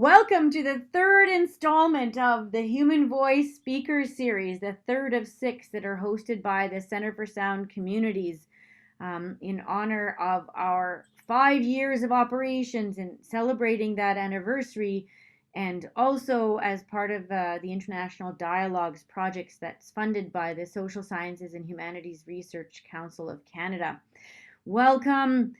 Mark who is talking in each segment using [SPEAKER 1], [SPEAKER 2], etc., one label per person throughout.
[SPEAKER 1] Welcome to the third installment of the Human Voice Speakers Series, the third of six that are hosted by the Center for Sound Communities in honor of our 5 years of operations and celebrating that anniversary, and also as part of the International Dialogues projects that's funded by the Social Sciences and Humanities Research Council of Canada. Welcome.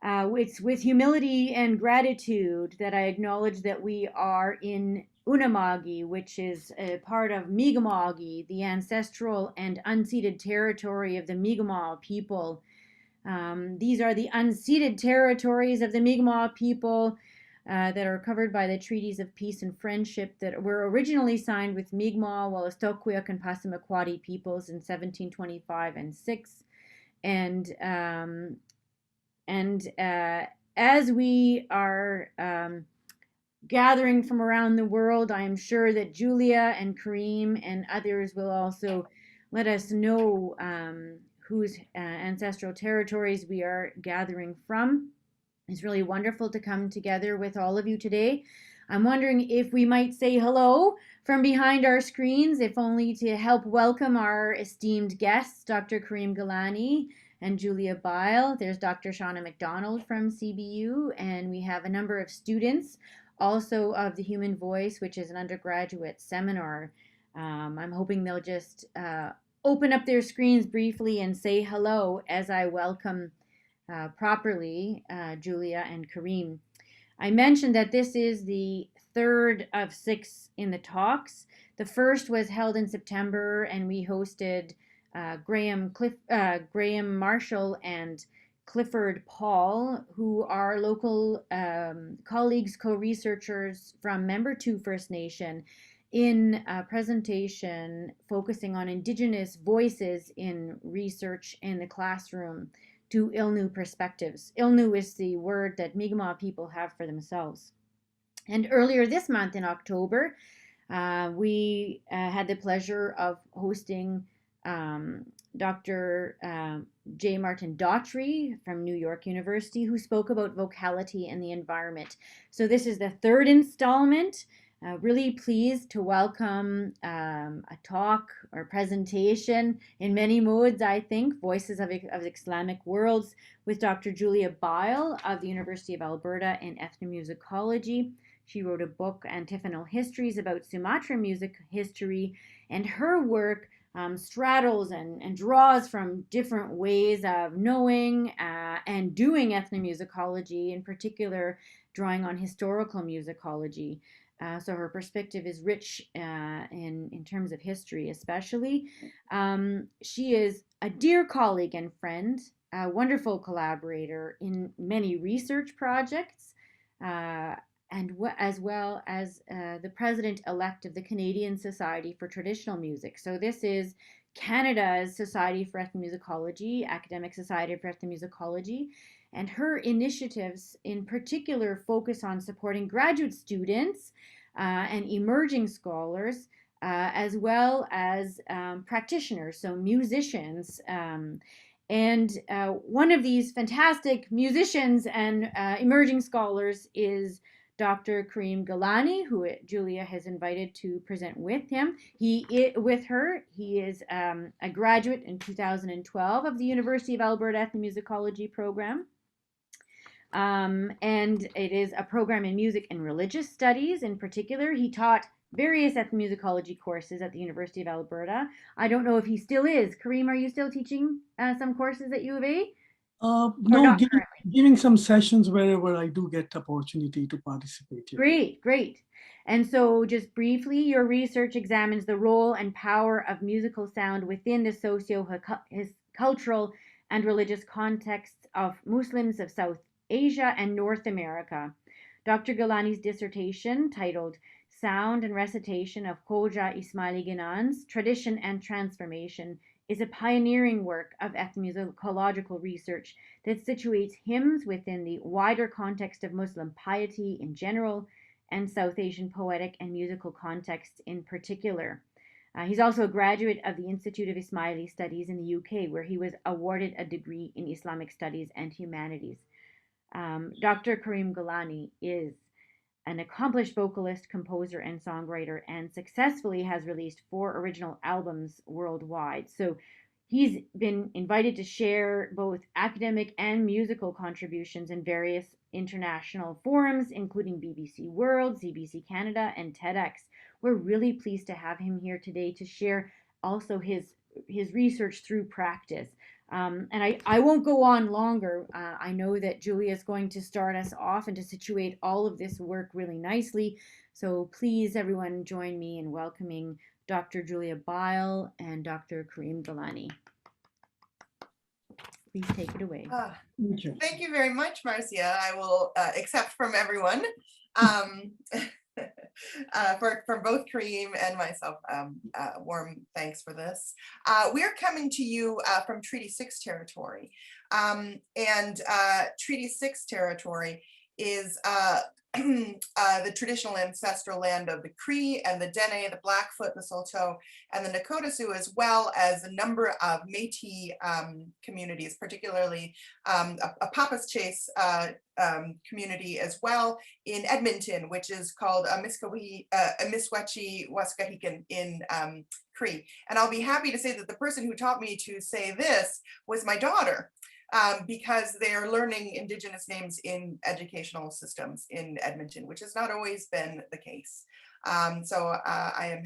[SPEAKER 1] It's with humility and gratitude that I acknowledge that we are in Unama'ki, which is a part of Mi'kma'ki, the ancestral and unceded territory of the Mi'kmaq people. These are the unceded territories of the Mi'kmaq people that are covered by the treaties of peace and friendship that were originally signed with Mi'kmaq, Wolastoqiyik, and Passamaquoddy peoples in 1725 and 6. And as we are gathering from around the world, I am sure that Julia and Karim and others will also let us know whose ancestral territories we are gathering from. It's really wonderful to come together with all of you today. I'm wondering if we might say hello from behind our screens, if only to help welcome our esteemed guests, Dr. Karim Gillani and Julia Byl. There's Dr. Shauna McDonald from CBU, and we have a number of students also of the Human Voice, which is an undergraduate seminar. I'm hoping they'll just open up their screens briefly and say hello as I welcome properly Julia and Karim. I mentioned that this is the third of six in the talks. The first was held in September, and we hosted Graham Marshall and Clifford Paul, who are local colleagues, co-researchers from Member 2 First Nation, in a presentation focusing on Indigenous voices in research in the classroom to Ilnu perspectives. Ilnu is the word that Mi'kmaq people have for themselves. And earlier this month in October, we had the pleasure of hosting Dr. J. Martin Daughtry from New York University, who spoke about vocality and the environment. So this is the third installment. Really pleased to welcome a talk or presentation in many modes, I think, Voices of Islamic Worlds, with Dr. Julia Byl of the University of Alberta in ethnomusicology. She wrote a book, Antiphonal Histories, about Sumatra music history, and her work straddles and draws from different ways of knowing and doing ethnomusicology, in particular drawing on historical musicology. So her perspective is rich in terms of history, especially. She is a dear colleague and friend, a wonderful collaborator in many research projects, and as well as the president-elect of the Canadian Society for Traditional Music. So this is Canada's Society for Ethnomusicology, Academic Society for Ethnomusicology, and her initiatives in particular focus on supporting graduate students and emerging scholars, as well as practitioners, so musicians. And one of these fantastic musicians and emerging scholars is Dr. Karim Gillani, who Julia has invited to present with her. He is a graduate in 2012 of the University of Alberta Ethnomusicology program. And it is a program in music and religious studies. In particular, he taught various ethnomusicology courses at the University of Alberta. I don't know if he still is. Karim, are you still teaching some courses at U of A?
[SPEAKER 2] No, giving some sessions wherever I do get opportunity to participate. Yeah.
[SPEAKER 1] Great, great. And so just briefly, your research examines the role and power of musical sound within the socio-cultural and religious contexts of Muslims of South Asia and North America. Dr. Gillani's dissertation, titled Sound and Recitation of Khoja Ismaili Ginan's Tradition and Transformation, is a pioneering work of ethnomusicological research that situates hymns within the wider context of Muslim piety in general and South Asian poetic and musical contexts in particular. He's also a graduate of the Institute of Ismaili Studies in the UK, where he was awarded a degree in Islamic Studies and Humanities. Dr. Karim Gillani is an accomplished vocalist, composer, and songwriter, and successfully has released 4 original albums worldwide. So he's been invited to share both academic and musical contributions in various international forums, including BBC World, CBC Canada, and TEDx. We're really pleased to have him here today to share also his research through practice. And I won't go on longer. I know that Julia is going to start us off and to situate all of this work really nicely. So please, everyone, join me in welcoming Dr. Julia Byl and Dr. Karim Gillani. Please take it away.
[SPEAKER 3] Thank you very much, Marcia. I will accept from everyone. For both Karim and myself, warm thanks for this. We're coming to you from Treaty 6 territory, and Treaty 6 territory is the traditional ancestral land of the Cree and the Dene, the Blackfoot, the Saulteaux, and the Nakota Sioux, as well as a number of Métis communities, particularly a Papas Chase community as well in Edmonton, which is called Misquechi Waskahikan in Cree. And I'll be happy to say that the person who taught me to say this was my daughter. Because they are learning Indigenous names in educational systems in Edmonton, which has not always been the case. So I am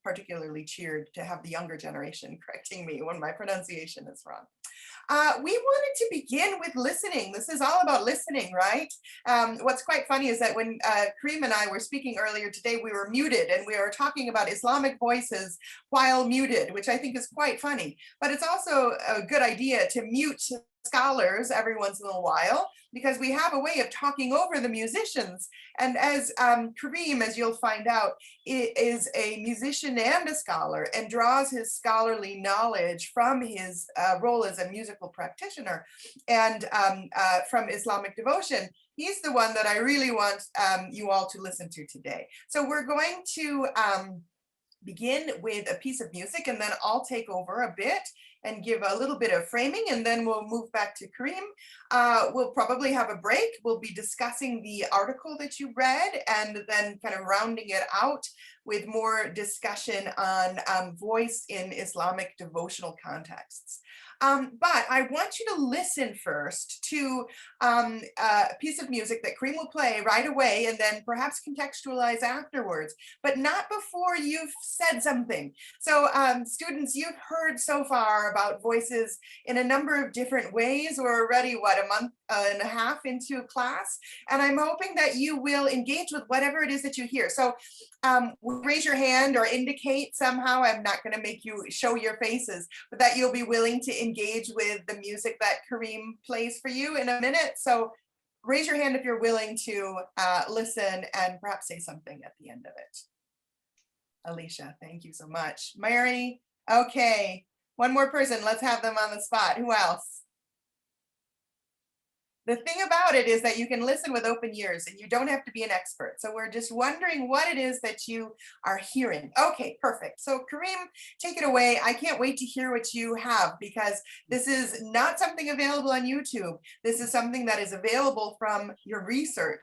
[SPEAKER 3] particularly cheered to have the younger generation correcting me when my pronunciation is wrong. We wanted to begin with listening. This is all about listening, right? What's quite funny is that when Karim and I were speaking earlier today, we were muted and we were talking about Islamic voices while muted, which I think is quite funny. But it's also a good idea to mute scholars every once in a while, because we have a way of talking over the musicians. And as Karim, as you'll find out, is a musician and a scholar and draws his scholarly knowledge from his role as a musical practitioner and from Islamic devotion. He's the one that I really want you all to listen to today. So we're going to begin with a piece of music, and then I'll take over a bit and give a little bit of framing, and then we'll move back to Karim. We'll probably have a break. We'll be discussing the article that you read and then kind of rounding it out with more discussion on voice in Islamic devotional contexts. But I want you to listen first to a piece of music that Karim will play right away and then perhaps contextualize afterwards, but not before you've said something. So students, you've heard so far about voices in a number of different ways. We're already, what, a month and a half into class, and I'm hoping that you will engage with whatever it is that you hear. So raise your hand or indicate somehow. I'm not going to make you show your faces, but that you'll be willing to engage with the music that Karim plays for you in a minute. So raise your hand if you're willing to listen and perhaps say something at the end of it. Alicia, thank you so much. Mary, okay. One more person, let's have them on the spot. Who else? The thing about it is that you can listen with open ears and you don't have to be an expert. So we're just wondering what it is that you are hearing. Okay, perfect. So Karim, take it away. I can't wait to hear what you have, because this is not something available on YouTube. This is something that is available from your research.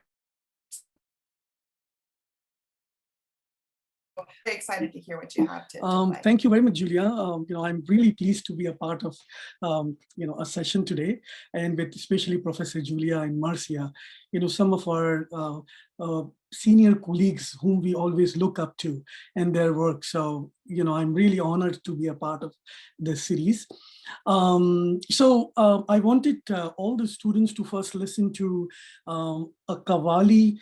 [SPEAKER 3] Very excited to hear what you have to play.
[SPEAKER 2] Thank you very much, Julia. I'm really pleased to be a part of a session today, and with especially Professor Julia and Marcia, some of our senior colleagues whom we always look up to and their work. So I'm really honored to be a part of this series. I wanted all the students to first listen to a Qawwali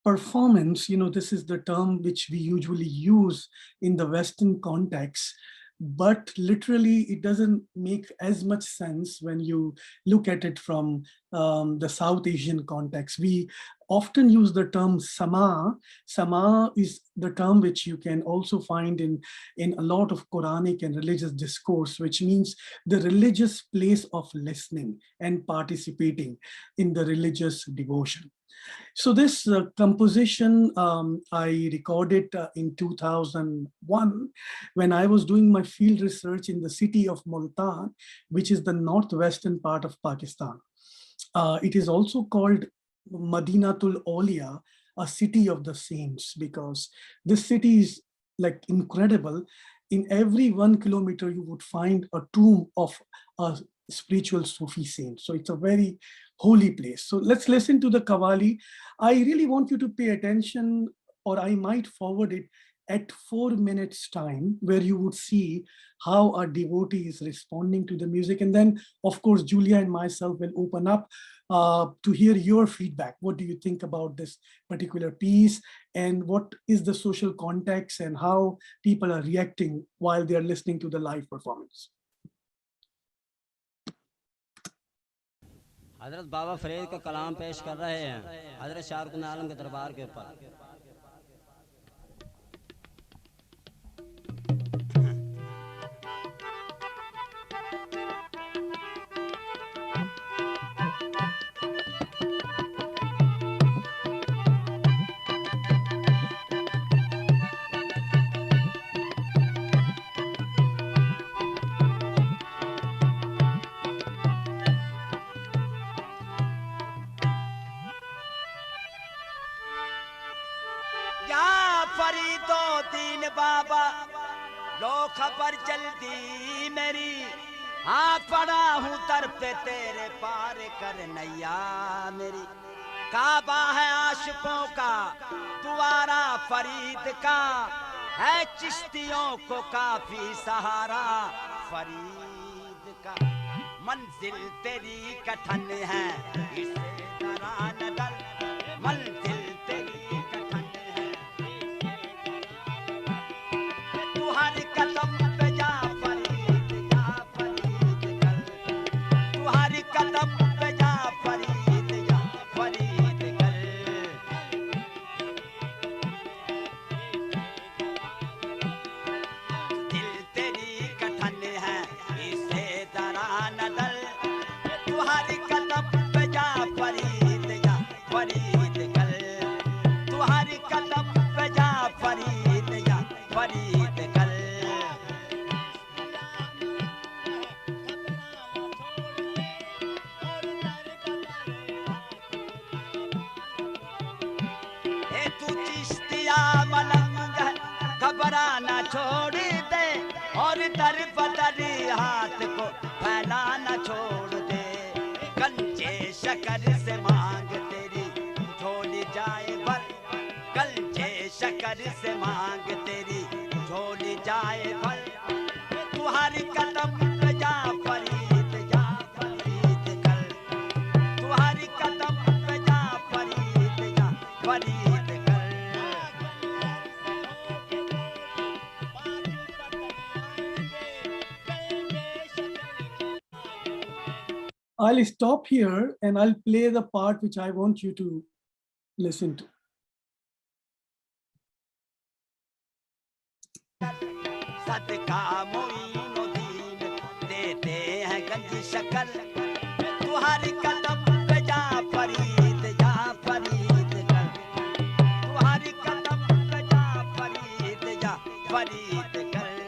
[SPEAKER 2] performance. This is the term which we usually use in the Western context, but literally it doesn't make as much sense when you look at it from the South Asian context. We often use the term sama. Sama is the term which you can also find in a lot of Quranic and religious discourse, which means the religious place of listening and participating in the religious devotion. So this composition I recorded in 2001 when I was doing my field research in the city of Multan, which is the northwestern part of Pakistan. It is also called Madinatul Awliya, a city of the saints, because this city is like incredible. In every 1 kilometer, you would find a tomb of a spiritual Sufi saint. So it's a very holy place. So let's listen to the Qawwali. I really want you to pay attention, or I might forward it at 4 minutes time, where you would see how a devotee is responding to the music. And then, of course, Julia and myself will open up to hear your feedback. What do you think about this particular piece? And what is the social context and how people are reacting while they're listening to the live performance?
[SPEAKER 4] हजरत बाबा फरीद का कलाम पेश कर रहे हैं हजरत शाहरुख आलम के दरबार के ऊपर। बाबा लो खबर जल्दी मेरी, हाँ पड़ा हूँ दर पे तेरे पार कर नैया मेरी। काबा है आशिकों का द्वारा फरीद का, है चिश्तियों को काफी सहारा फरीद का। मंजिल तेरी कठिन है इसे डरा न डर, मंजिल तेरी कठिन है तू हर कदम पे जा फरीद कर, तू हर कदम पे जा फरीद कर। दिल तेरी कठिन है इसे डरा न डर, तू हर कदम पे जा फरीद कर, तू हर कदम पे जा फरीद कर। ए तू चिश्तिया मलंग घबराना छोड़ दे, और दर बदर हाथ को फैलाना छोड़ दे। कंचे शकर से मांग तेरी झोली जाए भर, कंचे शकर से मांग तेरी झोली जाए भर। तू हर कदम पे जा फरीद कर, तू हर कदम पे जा फरीद कर।
[SPEAKER 2] I'll stop here and I'll play the part which I want you to listen to.
[SPEAKER 4] सदका मोइनुद्दीन देते हैं गंज शक्ल, तू हर कदम पे जा फरीद कर, तू हर कदम पे जा फरीद कर।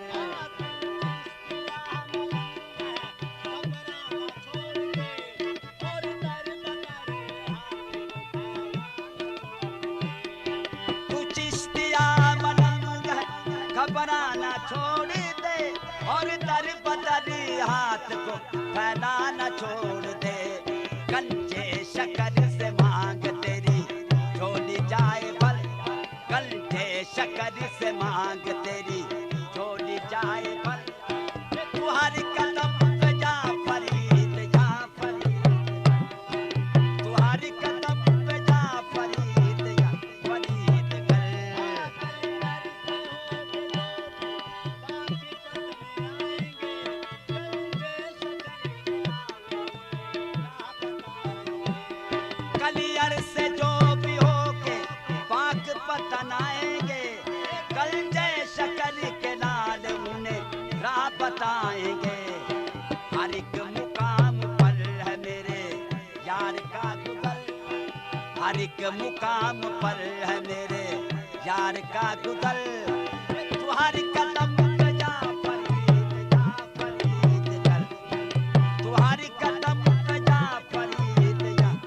[SPEAKER 4] तू चिश्तिया मलंग घबराना छोड़ दे, और दर बदर हाथ को फैलाना छोड़ दे। कंचे शकर से मांग तेरी झोली जाए भर, कंचे शकर से मांग तेरी झोली जाए भर। तू हर कदम पे जा फरीद कर, तू हर कदम पे जा फरीद कर। कलियर से जो भी होके पाक पतन आएंगे, कल जय शकर के लाल उन्हें राह बताएंगे। हर एक मुकाम पर है मेरे यार का गुजर, हर एक मुकाम पर है मेरे यार का गुजर। तू हर कदम पे जा फरीद कर, तू हर कदम पे जा फरीद कर।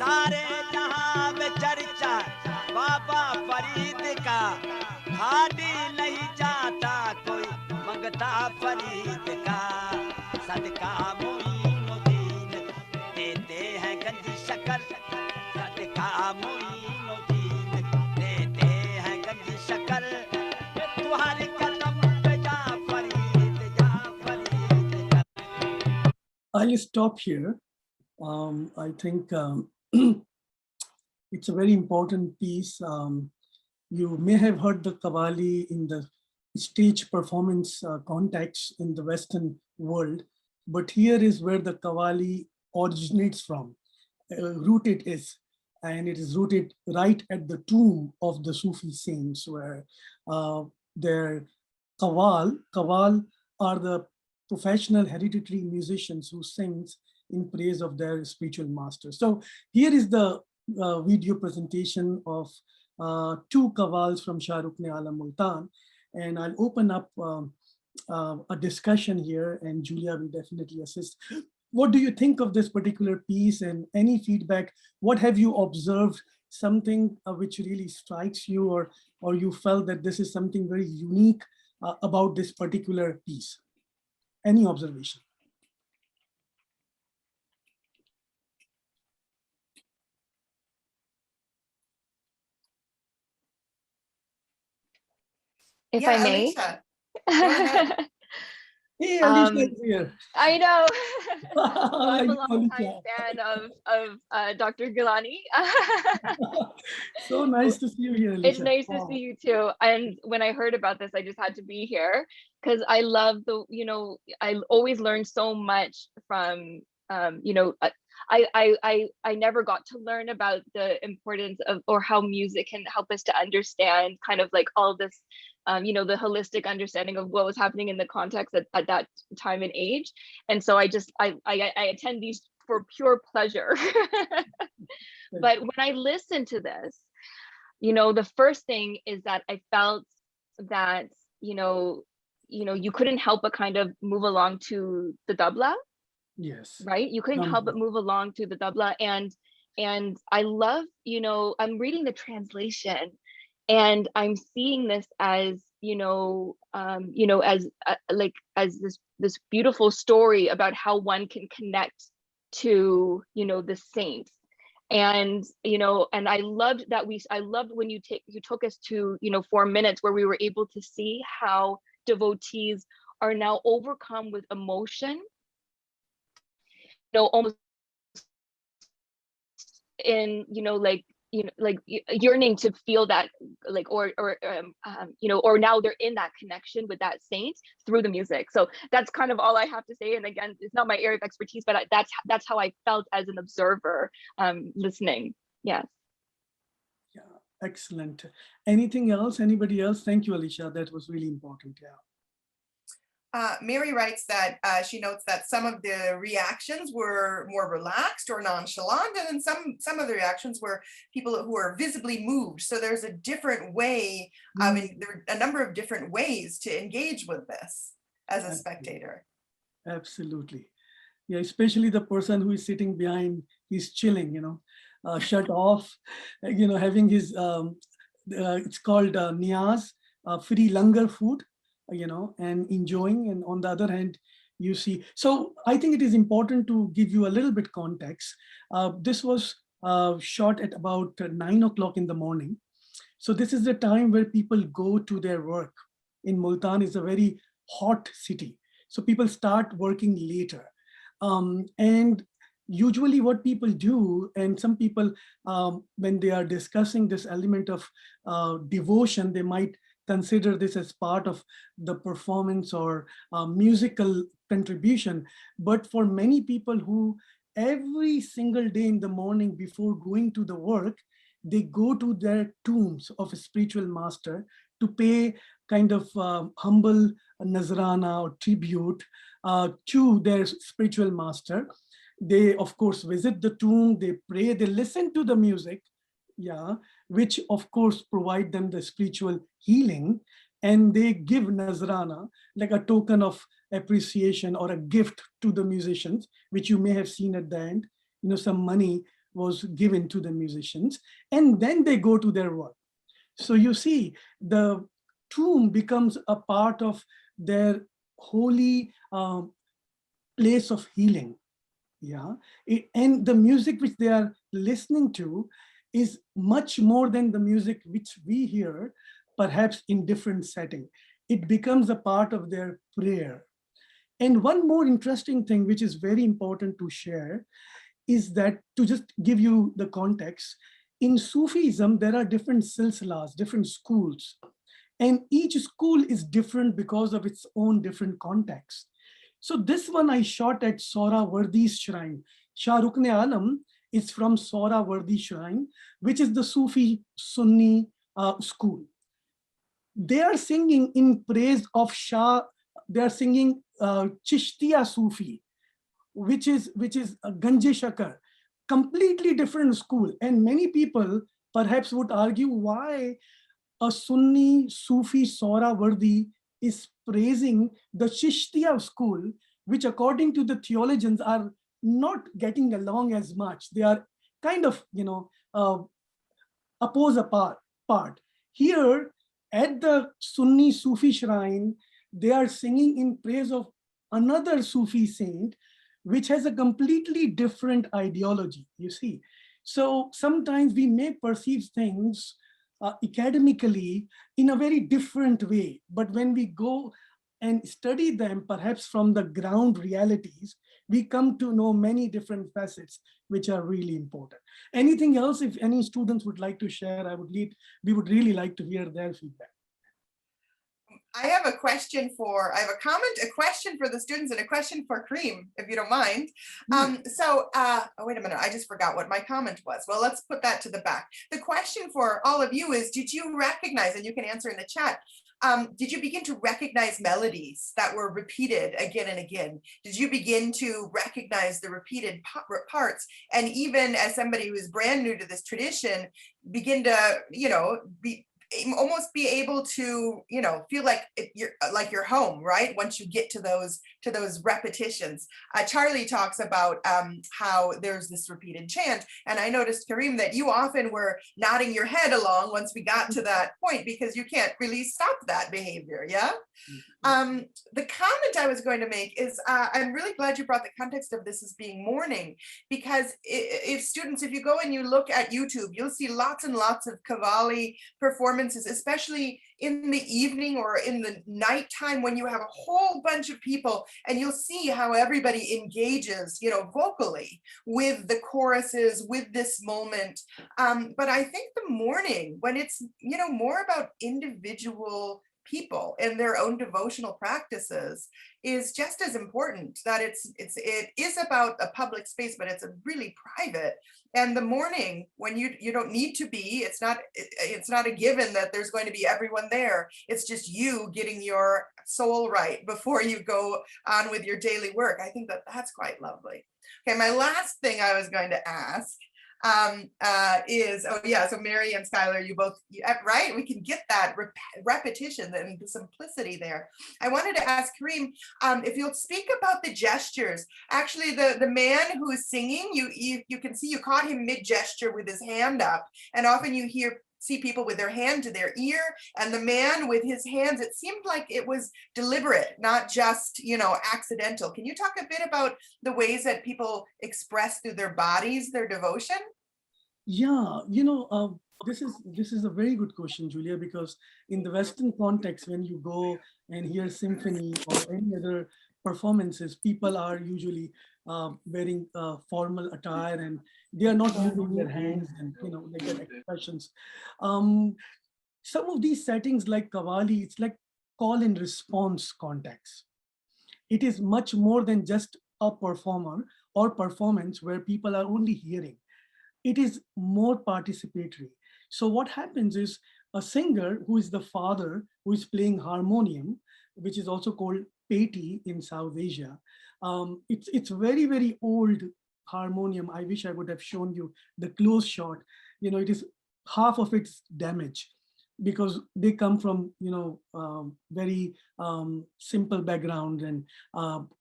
[SPEAKER 4] सारे जहां में चर्चा बाबा फरीद का, खाली नहीं जाता कोई मंगता फरीद का। सदका मोइनुद्दीन देते हैं गंजी शक्कर, सदका मोइनुद्दीन देते हैं गंजी शक्कर। तुम्हारे कदम पे जा फरीद, जा Farid.
[SPEAKER 2] I'll stop here. I think it's a very important piece. You may have heard the Qawwali in the stage performance context in the Western world, but here is where the Qawwali originates from, rooted is, and it is rooted right at the tomb of the Sufi saints, where their Qawwal are the professional hereditary musicians who sings in praise of their spiritual master. So here is the video presentation of two Qawwals from Shah Rukn Alam Multan, and I'll open up a discussion here, and Julia will definitely assist. What do you think of this particular piece, and any feedback? What have you observed, something which really strikes you, or you felt that this is something very unique about this particular piece? Any observation?
[SPEAKER 5] If
[SPEAKER 3] Yeah,
[SPEAKER 5] I may.
[SPEAKER 3] Alicia, go ahead.
[SPEAKER 2] Hey, Alicia is here.
[SPEAKER 5] I know.
[SPEAKER 2] Like
[SPEAKER 5] I'm a long
[SPEAKER 2] Alicia.
[SPEAKER 5] time fan of Dr. Gillani.
[SPEAKER 2] So nice to see you here, Alicia.
[SPEAKER 5] It's nice to see you too. And when I heard about this, I just had to be here because I love the, I always learn so much from, I never got to learn about the importance of, or how music can help us to understand kind of like all this, the holistic understanding of what was happening in the context at that time and age. And so I attend these for pure pleasure. But when I listen to this, the first thing is that I felt that, you couldn't help but kind of move along to the tabla.
[SPEAKER 2] Yes.
[SPEAKER 5] Right? You couldn't help but move along to the tabla. And I love, I'm reading the translation and I'm seeing this as, as this beautiful story about how one can connect to, the saints. And, and I loved that I loved when you took us to, 4 minutes where we were able to see how devotees are now overcome with emotion, almost in, yearning to feel that, or now they're in that connection with that saint through the music. So that's kind of all I have to say. And again, it's not my area of expertise, but that's how I felt as an observer listening. Yes.
[SPEAKER 2] Yeah, excellent. Anything else? Anybody else? Thank you, Alicia. That was really important. Yeah.
[SPEAKER 3] Mary writes that she notes that some of the reactions were more relaxed or nonchalant, and then some of the reactions were people who are visibly moved. So there's a different way, there are a number of different ways to engage with this as a spectator.
[SPEAKER 2] Absolutely. Yeah, especially the person who is sitting behind, he's chilling, shut off, having his, it's called niyaz, free langar food, and enjoying. And on the other hand, you see, so I think it is important to give you a little bit context. This was shot at about 9 o'clock in the morning. So this is the time where people go to their work. In Multan is a very hot city. So people start working later. And usually what people do, and some people, when they are discussing this element of devotion, they might consider this as part of the performance or musical contribution. But for many people who every single day in the morning before going to the work, they go to their tombs of a spiritual master to pay kind of humble nazrana or tribute to their spiritual master. They, of course, visit the tomb, they pray, they listen to the music, which of course provide them the spiritual healing, and they give nazrana like a token of appreciation or a gift to the musicians, which you may have seen at the end, some money was given to the musicians, and then they go to their work. So you see, the tomb becomes a part of their holy place of healing. Yeah, and the music which they are listening to is much more than the music which we hear, perhaps in different setting. It becomes a part of their prayer. And one more interesting thing, which is very important to share, is that, to just give you the context, in Sufism, there are different silsilas, different schools, and each school is different because of its own different context. So this one I shot at Sohrawardi's shrine. Shah Rukn Alam is from Sohrawardi shrine, which is the Sufi Sunni school. They are singing in praise of Shah. They are singing Chishtiya Sufi, which is Ganje Shakar, completely different school. And many people perhaps would argue why a Sunni Sufi Sohrawardi is praising the Chishtiya school, which according to the theologians are not getting along as much. They are kind of, apart. Here at the Sunni Sufi shrine, they are singing in praise of another Sufi saint, which has a completely different ideology, you see. So sometimes we may perceive things academically in a very different way, but when we go and study them, perhaps from the ground realities, we come to know many different facets, which are really important. Anything else, if any students would like to share, we would really like to hear their feedback.
[SPEAKER 3] I have a question for the students and a question for Karim, if you don't mind. Oh, wait a minute, I just forgot what my comment was. Well, let's put that to the back. The question for all of you is, did you recognize, and you can answer in the chat, did you begin to recognize melodies that were repeated again and again? Did you begin to recognize the repeated parts? And even as somebody who is brand new to this tradition, begin to, almost be able to, feel like you're home, right? Once you get to those repetitions. Charlie talks about how there's this repeated chant, and I noticed, Karim, that you often were nodding your head along once we got to that point, because you can't really stop that behavior. Yeah. The comment I was going to make is, I'm really glad you brought the context of this as being mourning, because if you go and you look at YouTube, you'll see lots and lots of Qawwali performances, especially in the evening or in the nighttime, when you have a whole bunch of people, and you'll see how everybody engages, vocally with the choruses, with this moment. But I think the mourning, when it's, more about individual people and their own devotional practices, is just as important. That it is about a public space, but it's a really private. And the mourning, when you don't need to be, it's not a given that there's going to be everyone there. It's just you getting your soul right before you go on with your daily work. I think that's quite lovely. Okay, my last thing I was going to ask so Mary and Skylar, right? We can get that repetition and the simplicity there. I wanted to ask Karim, if you'll speak about the gestures. Actually, the man who is singing, you can see, you caught him mid-gesture with his hand up, and often you see people with their hand to their ear, and the man with his hands, it seemed like it was deliberate, not just, accidental. Can you talk a bit about the ways that people express through their bodies their devotion?
[SPEAKER 2] Yeah, this is a very good question, Julia, because in the Western context, when you go and hear symphony or any other performances, people are usually wearing formal attire, and they are not using their hands, and they get expressions. Some of these settings like Qawwali, it's like call and response context. It is much more than just a performer or performance where people are only hearing. It is more participatory. So what happens is, a singer who is the father, who is playing harmonium, which is also called peti in South Asia. It's very, very old harmonium. I wish I would have shown you the close shot. It is half of its damage, because they come from very simple background, and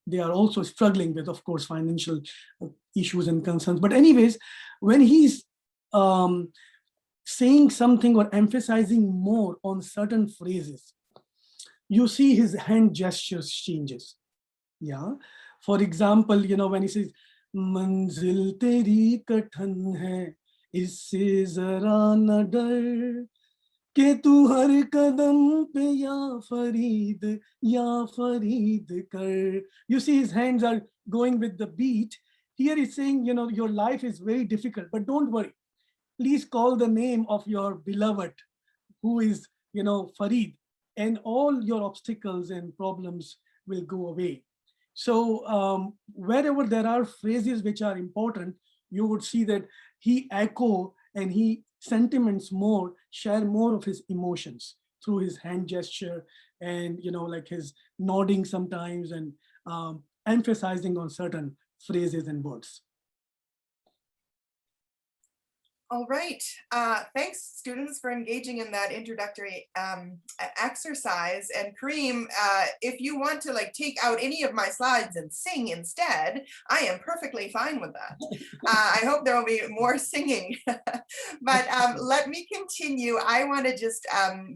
[SPEAKER 2] they are also struggling with, of course, financial issues and concerns. But anyways, when he's saying something or emphasizing more on certain phrases, you see his hand gestures changes. Yeah. For example, when he says, "Manzil teri kathan hai, isse zara na dar, ke tu har kadam pe ya Farid kar." You see his hands are going with the beat. Here he's saying, your life is very difficult, but don't worry. Please call the name of your beloved, who is, Farid, and all your obstacles and problems will go away. So wherever there are phrases which are important, you would see that he echo and he sentiments more, share more of his emotions through his hand gesture and, like his nodding sometimes and emphasizing on certain phrases and words.
[SPEAKER 3] All right, thanks students for engaging in that introductory exercise. And Karim, if you want to take out any of my slides and sing instead, I am perfectly fine with that. I hope there will be more singing, but let me continue. I want to just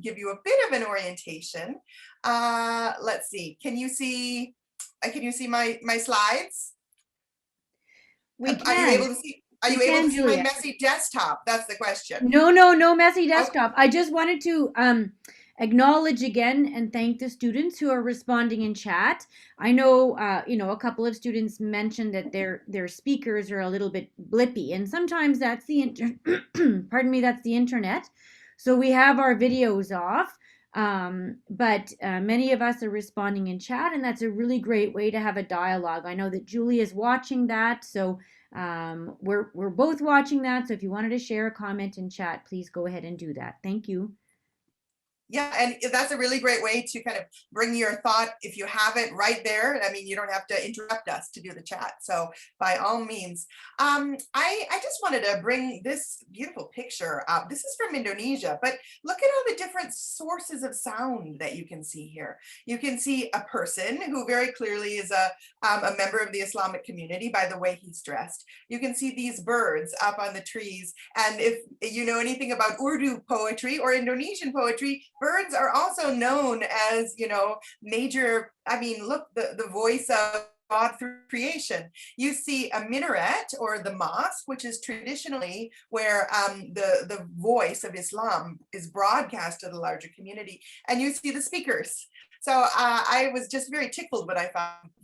[SPEAKER 3] give you a bit of an orientation. Let's see, can you see my slides?
[SPEAKER 1] We can.
[SPEAKER 3] Are you able to see? Are you able to see
[SPEAKER 1] Julia.
[SPEAKER 3] my messy desktop? That's the question.
[SPEAKER 1] No messy desktop. I just wanted to acknowledge again and thank the students who are responding in chat. I know, a couple of students mentioned that their speakers are a little bit blippy, and sometimes that's the pardon me, that's the internet. So we have our videos off, but many of us are responding in chat, and that's a really great way to have a dialogue. I know that Julie is watching that, so we're both watching that. So if you wanted to share a comment in chat, please go ahead and do that. Thank you.
[SPEAKER 3] Yeah, and that's a really great way to kind of bring your thought, if you have it right there. I mean, you don't have to interrupt us to do the chat. So by all means, I just wanted to bring this beautiful picture up. This is from Indonesia, but look at all the different sources of sound that you can see here. You can see a person who very clearly is a member of the Islamic community by the way he's dressed. You can see these birds up on the trees. And if you know anything about Urdu poetry or Indonesian poetry, birds are also known as, major, look, the voice of God through creation. You see a minaret or the mosque, which is traditionally where the voice of Islam is broadcast to the larger community. And you see the speakers. So I was just very tickled when I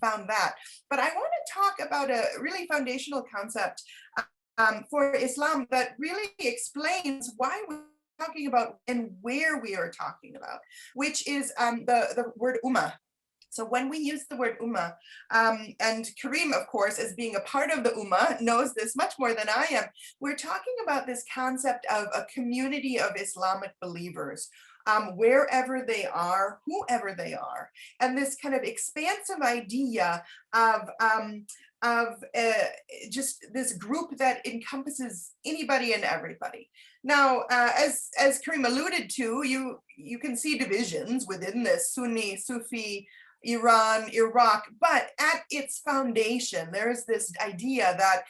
[SPEAKER 3] found that. But I want to talk about a really foundational concept for Islam that really explains why we're talking about and where we are talking about, which is the word ummah. So when we use the word ummah, and Karim, of course, as being a part of the ummah, knows this much more than I am, we're talking about this concept of a community of Islamic believers, wherever they are, whoever they are, and this kind of expansive idea of just this group that encompasses anybody and everybody. Now, as Karim alluded to, you can see divisions within this Sunni, Sufi, Iran, Iraq, but at its foundation, there's this idea that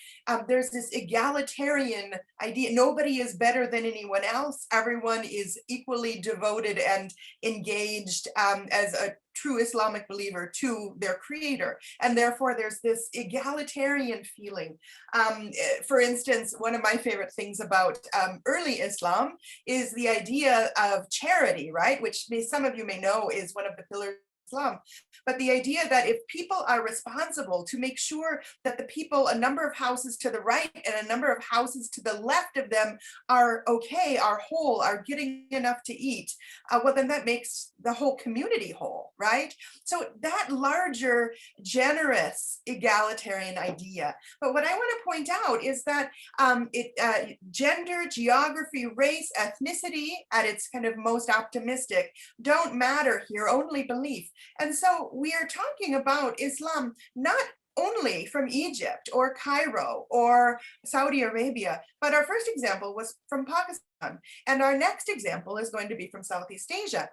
[SPEAKER 3] there's this egalitarian idea. Nobody is better than anyone else. Everyone is equally devoted and engaged as a true Islamic believer to their creator. And therefore there's this egalitarian feeling. For instance, one of my favorite things about early Islam is the idea of charity, right? Which some of you may know is one of the pillars Islam. But the idea that if people are responsible to make sure that the people a number of houses to the right and a number of houses to the left of them are okay, are whole, are getting enough to eat, well, then that makes the whole community whole, right? So that larger, generous, egalitarian idea. But what I want to point out is that gender, geography, race, ethnicity, at its kind of most optimistic, don't matter here, only belief. And so we are talking about Islam not only from Egypt or Cairo or Saudi Arabia, but our first example was from Pakistan. And our next example is going to be from Southeast Asia.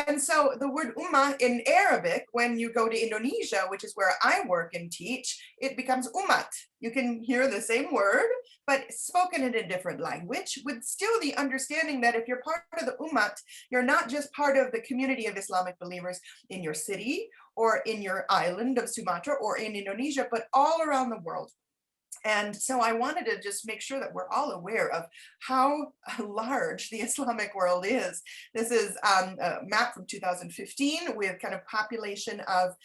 [SPEAKER 3] And so the word ummah in Arabic, when you go to Indonesia, which is where I work and teach, it becomes umat. You can hear the same word, but spoken in a different language, with still the understanding that if you're part of the umat, you're not just part of the community of Islamic believers in your city or in your island of Sumatra or in Indonesia, but all around the world. And so I wanted to just make sure that we're all aware of how large the Islamic world is. This is a map from 2015 with kind of population of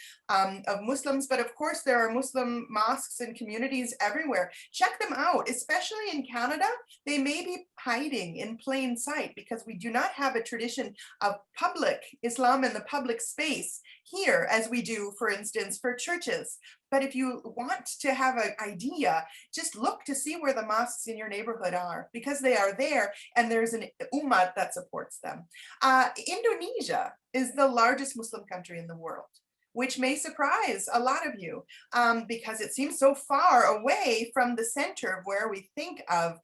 [SPEAKER 3] Muslims, but of course there are Muslim mosques and communities everywhere. Check them out, especially in Canada. They may be hiding in plain sight because we do not have a tradition of public Islam in the public space here as we do, for instance, for churches. But if you want to have an idea, just look to see where the mosques in your neighborhood are, because they are there and there's an ummah that supports them. Indonesia is the largest Muslim country in the world, which may surprise a lot of you because it seems so far away from the center of where we think of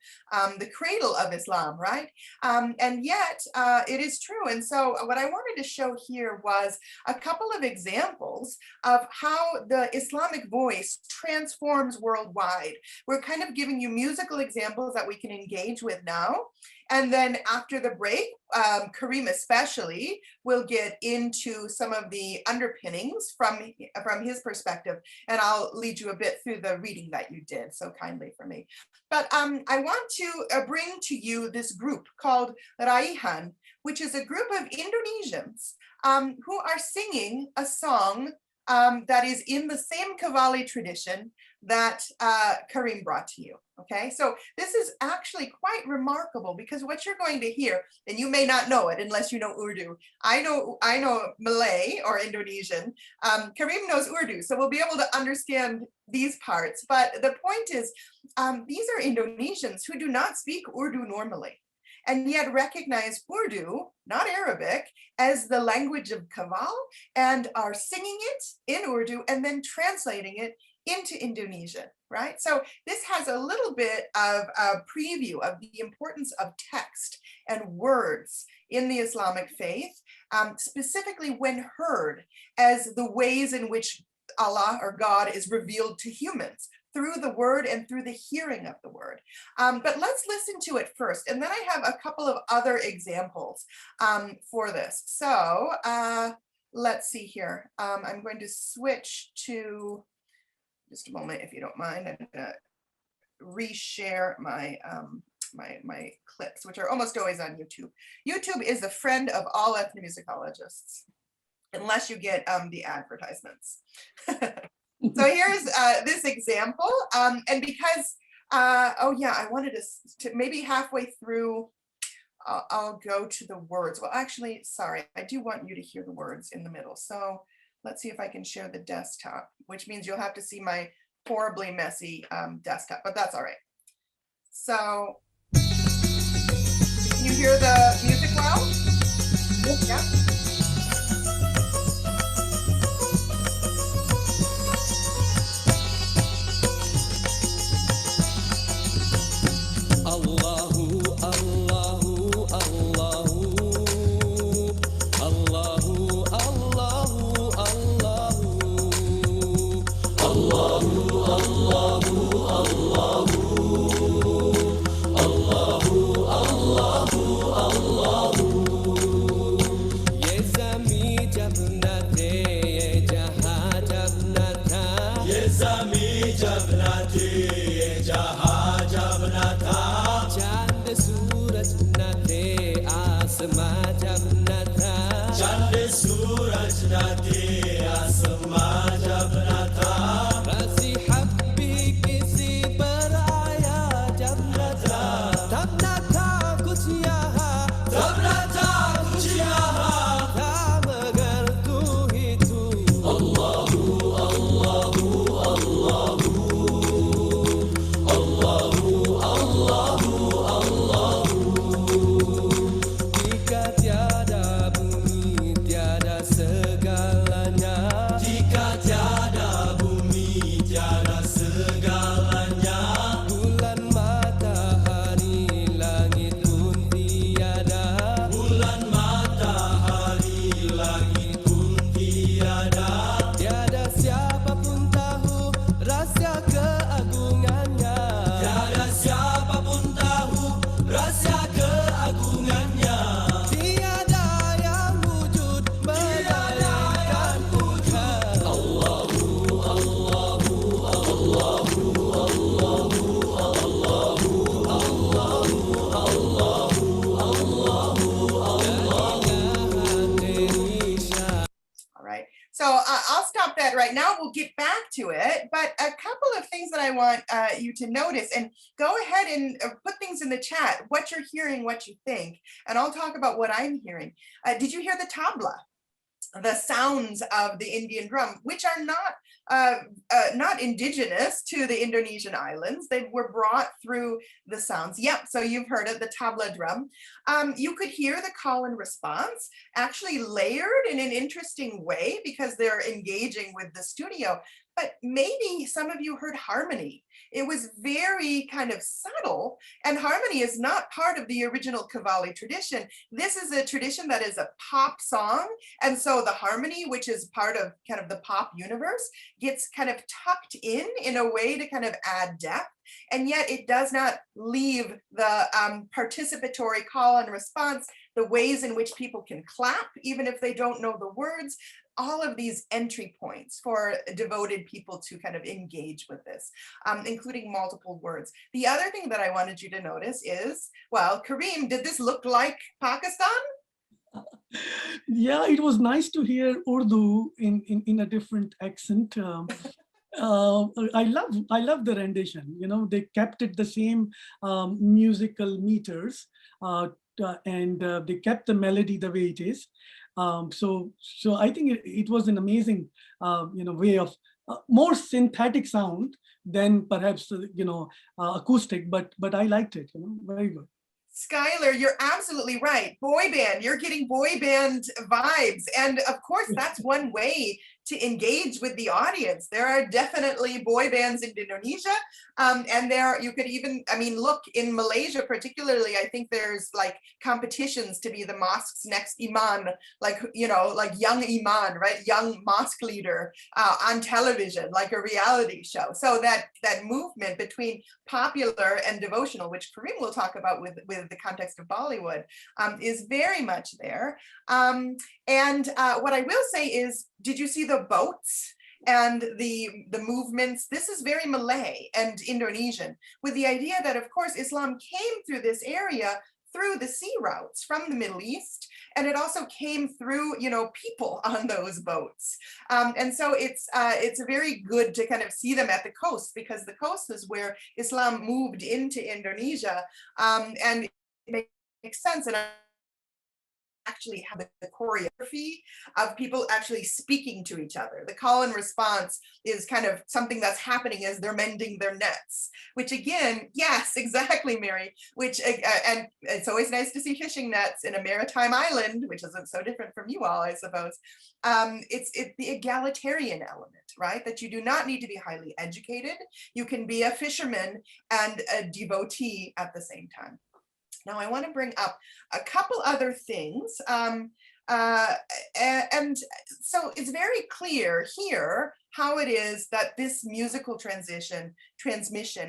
[SPEAKER 3] the cradle of Islam, right? And yet it is true. And so what I wanted to show here was a couple of examples of how the Islamic voice transforms worldwide. We're kind of giving you musical examples that we can engage with now. And then after the break, Karim especially will get into some of the underpinnings from his perspective, and I'll lead you a bit through the reading that you did so kindly for me. But I want to bring to you this group called Raihan, which is a group of Indonesians who are singing a song that is in the same Qawwali tradition that Karim brought to you. Okay, so this is actually quite remarkable because what you're going to hear, and you may not know it unless you know Urdu. I know Malay or Indonesian. Karim knows Urdu, so we'll be able to understand these parts. But the point is, these are Indonesians who do not speak Urdu normally, and yet recognize Urdu, not Arabic, as the language of Qawwal, and are singing it in Urdu and then translating it into Indonesian, right? So this has a little bit of a preview of the importance of text and words in the Islamic faith, specifically when heard as the ways in which Allah or God is revealed to humans through the word and through the hearing of the word. But let's listen to it first. And then I have a couple of other examples for this. So let's see here. I'm going to switch to, just a moment, if you don't mind. I'm gonna reshare my my clips, which are almost always on YouTube. YouTube is a friend of all ethnomusicologists, unless you get the advertisements. So here's this example, and because oh yeah, I wanted to maybe halfway through I'll go to the words. Well, actually, sorry, I do want you to hear the words in the middle. So let's see if I can share the desktop, which means you'll have to see my horribly messy desktop, but that's all right. So, can you hear the music well? Yeah.
[SPEAKER 6] Jika tiada bunyi, tiada segala
[SPEAKER 3] So I'll stop that right now. We'll get back to it. But a couple of things that I want you to notice, and go ahead and put things in the chat, what you're hearing, what you think, and I'll talk about what I'm hearing. Did you hear the tabla? The sounds of the Indian drum, which are not indigenous to the Indonesian islands. They were brought through the sounds. Yep, so you've heard it, the tabla drum. You could hear the call and response actually layered in an interesting way because they're engaging with the studio. But maybe some of you heard harmony. It was very kind of subtle, and harmony is not part of the original Qawwali tradition. This is a tradition that is a pop song, and so the harmony, which is part of kind of the pop universe, gets kind of tucked in a way to kind of add depth, and yet it does not leave the participatory call and response, the ways in which people can clap, even if they don't know the words, all of these entry points for devoted people to kind of engage with this, including multiple words. The other thing that I wanted you to notice is, well, Karim, did this look like Pakistan?
[SPEAKER 2] Yeah, it was nice to hear Urdu in a different accent. I love the rendition. You know, they kept it the same musical meters, and they kept the melody the way it is. So I think it was an amazing, way of more synthetic sound than perhaps acoustic, but I liked it. Very good.
[SPEAKER 3] Skylar, you're absolutely right. Boy band, you're getting boy band vibes. And of course, that's one way to engage with the audience. There are definitely boy bands in Indonesia. And there, you could even, I mean, look, in Malaysia particularly, I think there's like competitions to be the mosque's next imam, like, like young imam, right? Young mosque leader on television, like a reality show. So that movement between popular and devotional, which Karim will talk about with the context of Bollywood, is very much there. And what I will say is, did you see the boats and the movements? This is very Malay and Indonesian, with the idea that, of course, Islam came through this area through the sea routes from the Middle East, and it also came through, people on those boats. And so it's very good to kind of see them at the coast, because the coast is where Islam moved into Indonesia, and it makes sense. And actually have the choreography of people actually speaking to each other. The call and response is kind of something that's happening as they're mending their nets, which again, yes, exactly, Mary, which, and it's always nice to see fishing nets in a maritime island, which isn't so different from you all, I suppose. It's the egalitarian element, right? That you do not need to be highly educated. You can be a fisherman and a devotee at the same time. Now, I want to bring up a couple other things. And so it's very clear here how it is that this musical transmission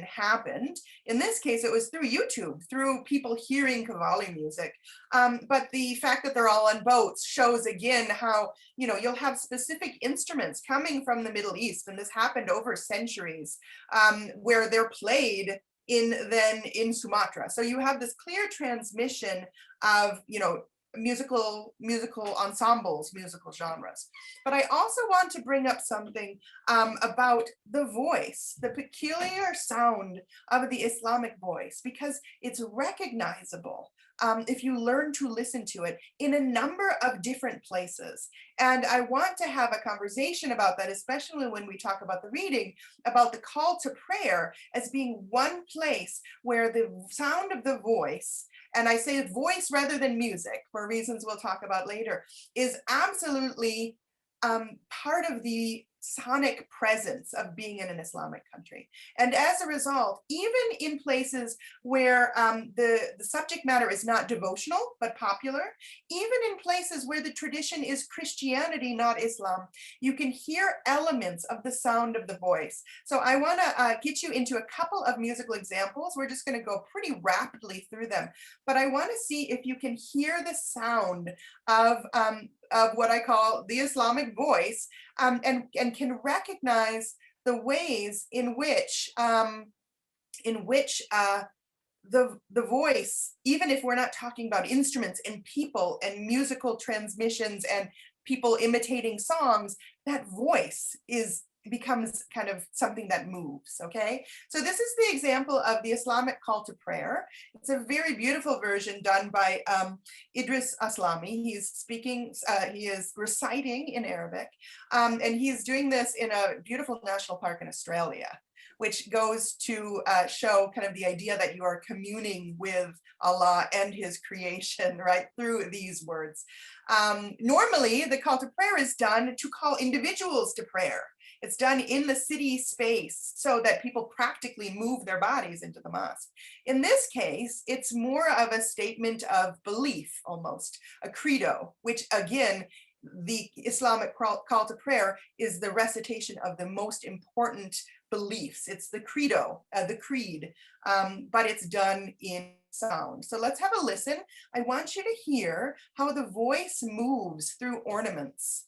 [SPEAKER 3] happened. In this case, it was through YouTube, through people hearing Qawwali music. But the fact that they're all on boats shows again how, you'll have specific instruments coming from the Middle East, and this happened over centuries, where they're played in Sumatra. So you have this clear transmission of, musical ensembles, musical genres. But I also want to bring up something about the voice, the peculiar sound of the Islamic voice, because it's recognizable if you learn to listen to it in a number of different places. And I want to have a conversation about that, especially when we talk about the reading, about the call to prayer as being one place where the sound of the voice, and I say voice rather than music for reasons we'll talk about later, is absolutely part of the sonic presence of being in an Islamic country. And as a result, even in places where the subject matter is not devotional, but popular, even in places where the tradition is Christianity, not Islam, you can hear elements of the sound of the voice. So I want to get you into a couple of musical examples. We're just going to go pretty rapidly through them, but I want to see if you can hear the sound of what I call the Islamic voice, and can recognize the ways in which the voice, even if we're not talking about instruments and people and musical transmissions and people imitating songs, that voice becomes kind of something that moves, okay? So this is the example of the Islamic call to prayer. It's a very beautiful version done by Idris Aslami. He's speaking, he is reciting in Arabic, and he's doing this in a beautiful national park in Australia, which goes to show kind of the idea that you are communing with Allah and his creation, right, through these words. Normally, the call to prayer is done to call individuals to prayer. It's done in the city space so that people practically move their bodies into the mosque. In this case, it's more of a statement of belief, almost, a credo, which again, the Islamic call to prayer is the recitation of the most important beliefs. It's the credo, the creed, but it's done in sound. So let's have a listen. I want you to hear how the voice moves through ornaments.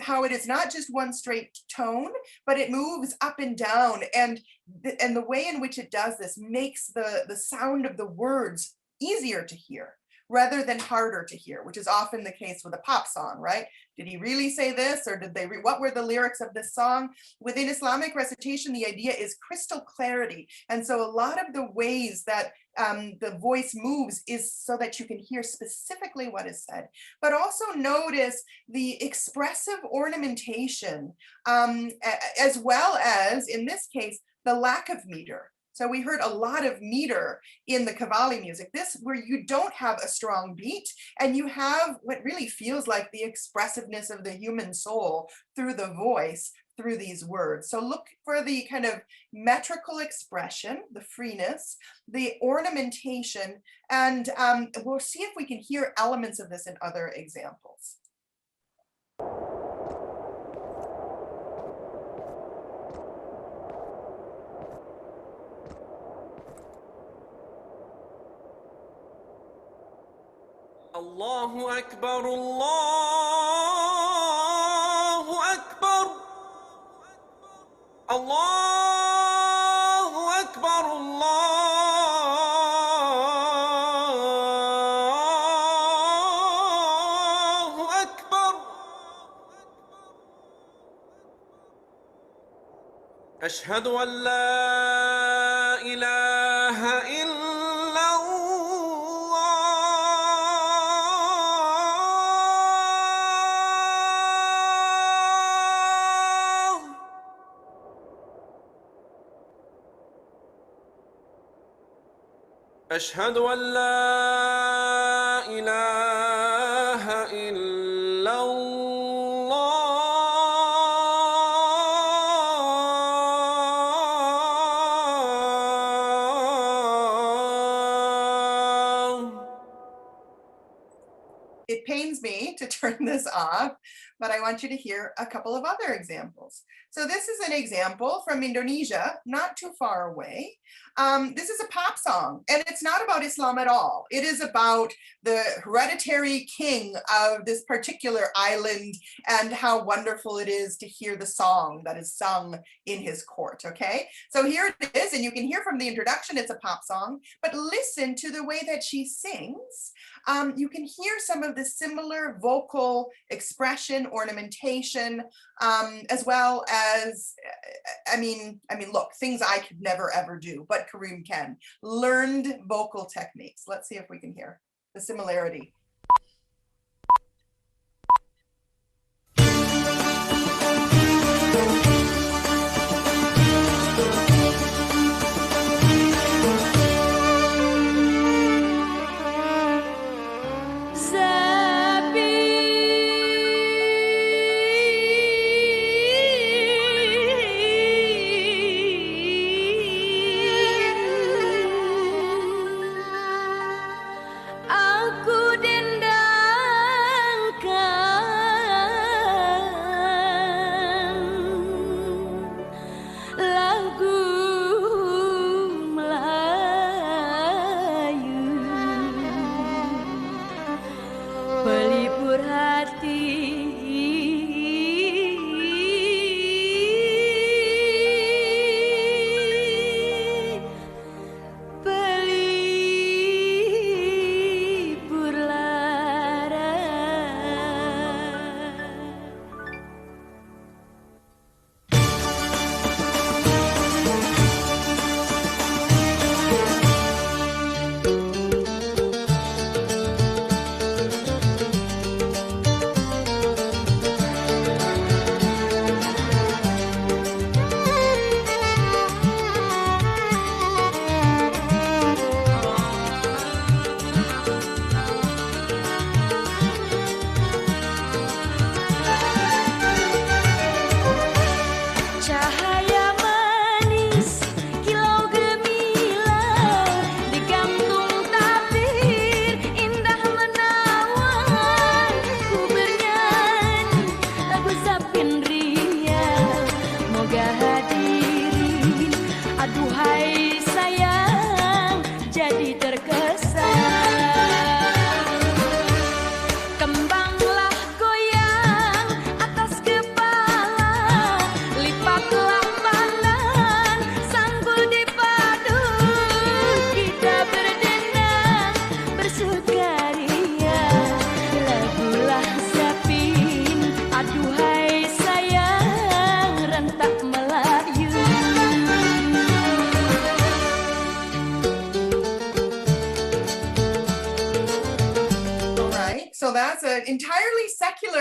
[SPEAKER 3] How it is not just one straight tone, but it moves up and down. And the way in which it does this makes the sound of the words easier to hear rather than harder to hear, which is often the case with a pop song, right? Did he really say this, or did they, what were the lyrics of this song? Within Islamic recitation, the idea is crystal clarity. And so a lot of the ways that the voice moves is so that you can hear specifically what is said, but also notice the expressive ornamentation, as well as, in this case, the lack of meter. So we heard a lot of meter in the Qawwali music, this where you don't have a strong beat and you have what really feels like the expressiveness of the human soul through the voice, through these words. So look for the kind of metrical expression, the freeness, the ornamentation, and we'll see if we can hear elements of this in other examples.
[SPEAKER 6] Allahu Akbar, Allahu Akbar, Allahu Akbar, Allahu Akbar. Ashhadu an la ilaha illa أشهد أن لا إله إلا الله.
[SPEAKER 3] It pains me to turn this off, but I want you to hear a couple of other examples. So this is an example from Indonesia, not too far away. This is a pop song, and it's not about Islam at all. It is about the hereditary king of this particular island and how wonderful it is to hear the song that is sung in his court, okay? So here it is, and you can hear from the introduction, it's a pop song, but listen to the way that she sings. You can hear some of the similar vocal expression, ornamentation, as well as, I mean, look, things I could never ever do, but Karim can. Learned vocal techniques. Let's see if we can hear the similarity.
[SPEAKER 7] Aku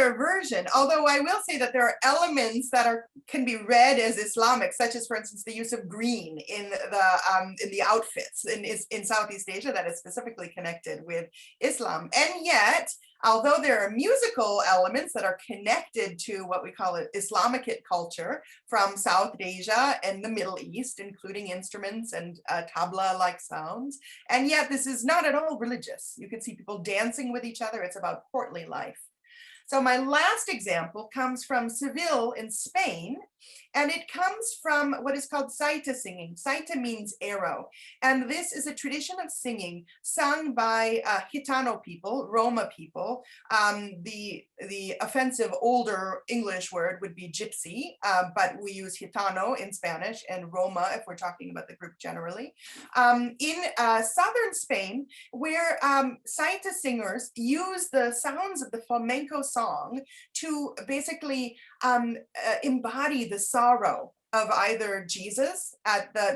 [SPEAKER 3] simpler version, although I will say that there are elements that can be read as Islamic, such as, for instance, the use of green in the outfits in Southeast Asia that is specifically connected with Islam. And yet, although there are musical elements that are connected to what we call Islamic culture from South Asia and the Middle East, including instruments and tabla-like sounds, and yet this is not at all religious. You can see people dancing with each other. It's about courtly life. So my last example comes from Seville in Spain, and it comes from what is called saita singing. Saita means arrow, and this is a tradition of singing sung by Gitano people, Roma people. The offensive older English word would be gypsy, but we use Gitano in Spanish and Roma if we're talking about the group generally. In southern Spain, where saita singers use the sounds of the flamenco song to basically embody the sorrow of either Jesus